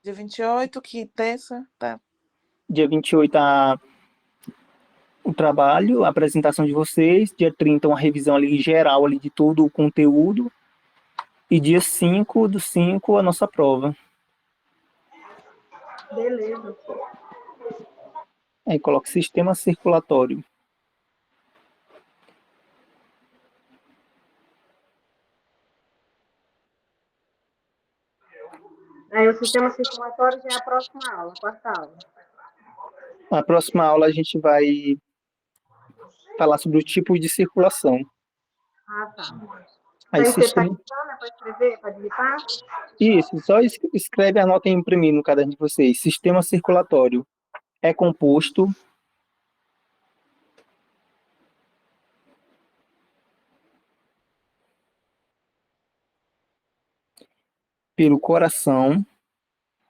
Dia 28, que terça, tá. Dia 28 o trabalho, a apresentação de vocês. Dia 30 uma revisão ali geral ali de todo o conteúdo. E dia 5/5 a nossa prova. Beleza. Aí coloca sistema circulatório. Aí o sistema circulatório já é a próxima aula, quarta aula. Na próxima aula a gente vai falar sobre o tipo de circulação. Ah, tá. Aí Aí você tá sistema... editando, né, para escrever, para digitar? Isso, só escreve e anota em imprimir no caderno de vocês. Sistema circulatório é composto pelo coração.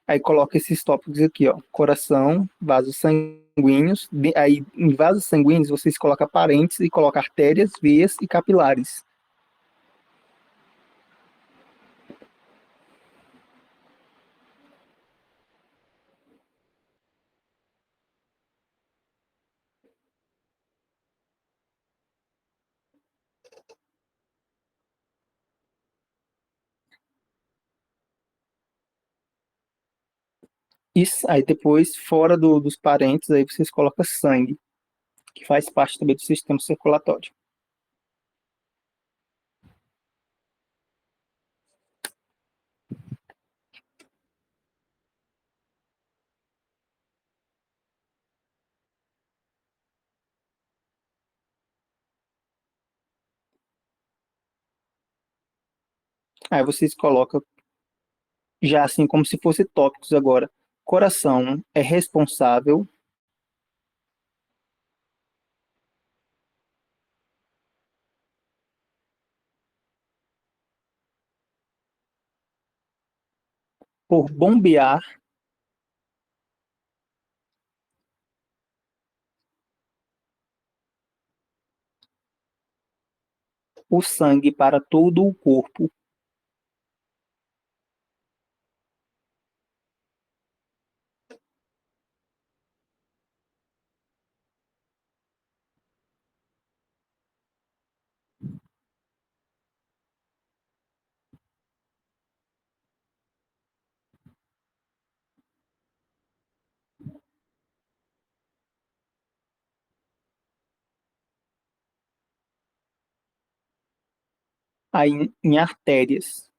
Aí coloca esses tópicos aqui, ó. Coração, vasos sanguíneos. Aí em vasos sanguíneos vocês colocam parênteses e colocam artérias, veias e capilares. Isso, aí depois, fora dos parentes, aí vocês colocam sangue, que faz parte também do sistema circulatório. Aí vocês colocam, já assim como se fosse tópicos agora. Coração é responsável por bombear o sangue para todo o corpo, aí em artérias.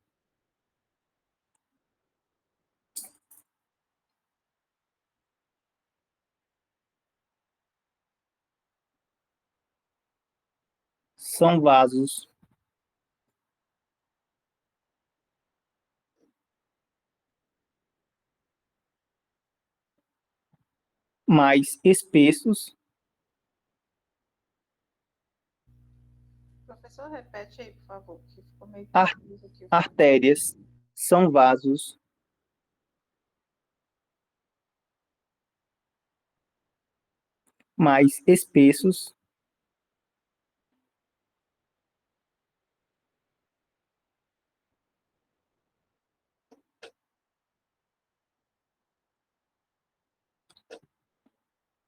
São vasos mais espessos. Professor, repete aí, por favor, que ficou meio Ar- confuso aqui. Artérias são vasos mais espessos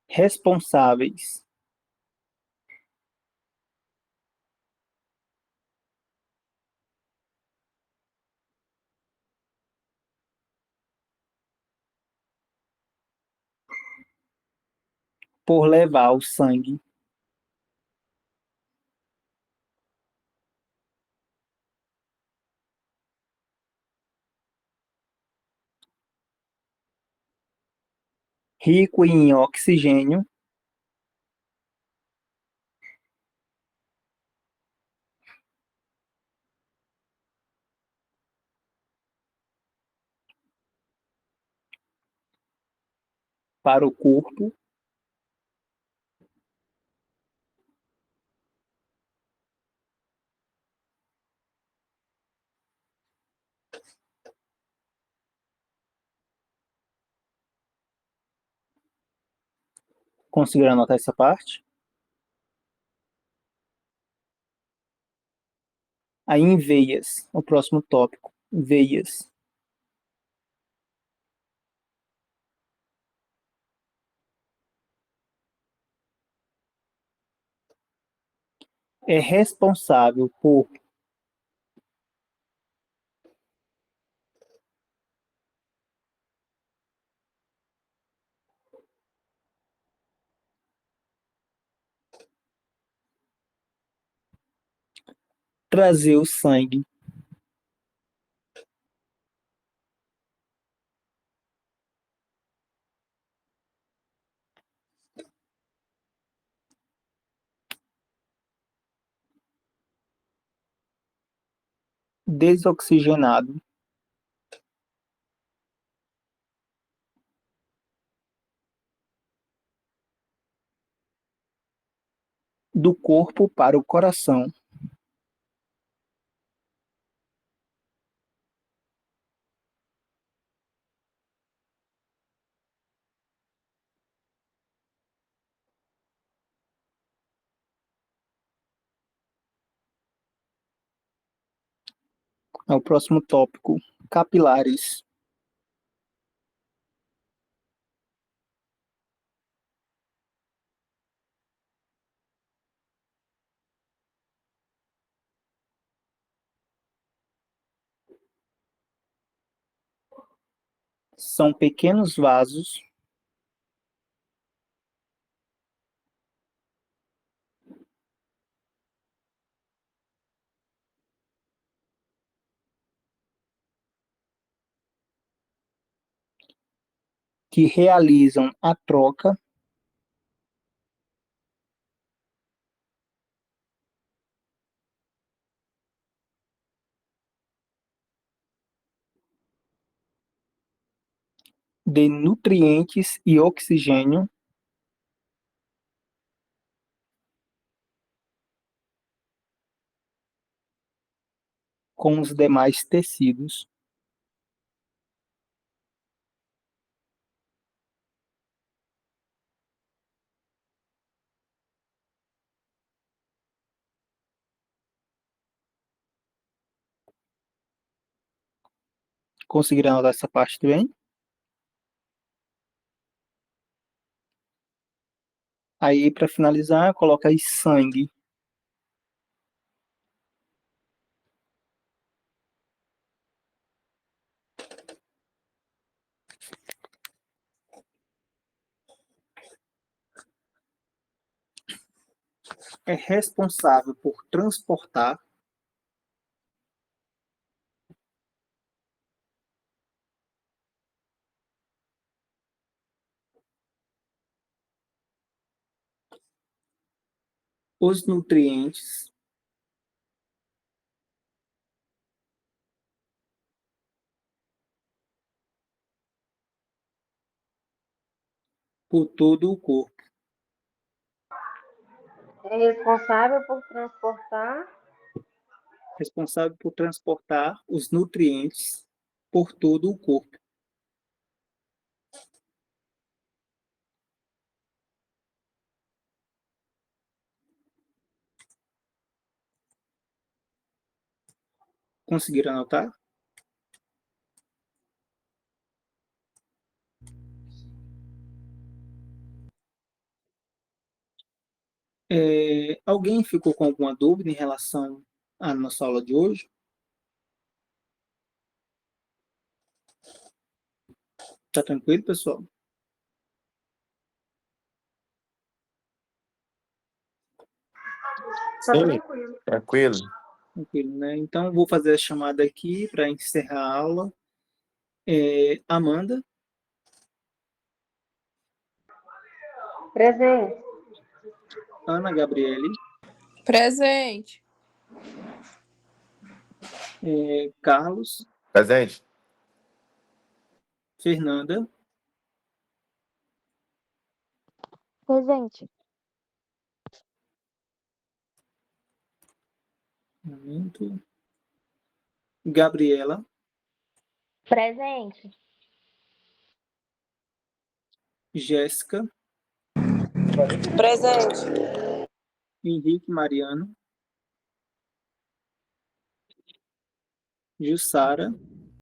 responsáveis por levar o sangue rico em oxigênio para o corpo, conseguiram anotar essa parte? Aí em veias, o próximo tópico, veias. É responsável por trazer o sangue desoxigenado do corpo para o coração. É o próximo tópico, capilares. São pequenos vasos que realizam a troca de nutrientes e oxigênio com os demais tecidos, conseguiram anotar essa parte também? Aí, para finalizar, coloca aí sangue. É responsável por transportar os nutrientes por todo o corpo. É responsável por transportar Responsável por transportar os nutrientes por todo o corpo. Conseguiram anotar? Alguém ficou com alguma dúvida em relação à nossa aula de hoje? Tá tranquilo, pessoal? tá Sim, tranquilo. tranquilo. Tranquilo, né? Então, vou fazer a chamada aqui para encerrar a aula. Amanda, Presente. Ana Gabriele, Presente. Carlos, Presente. Fernanda, Presente. momento, Gabriela, Presente. Jéssica, Presente. Henrique Mariano, Jussara,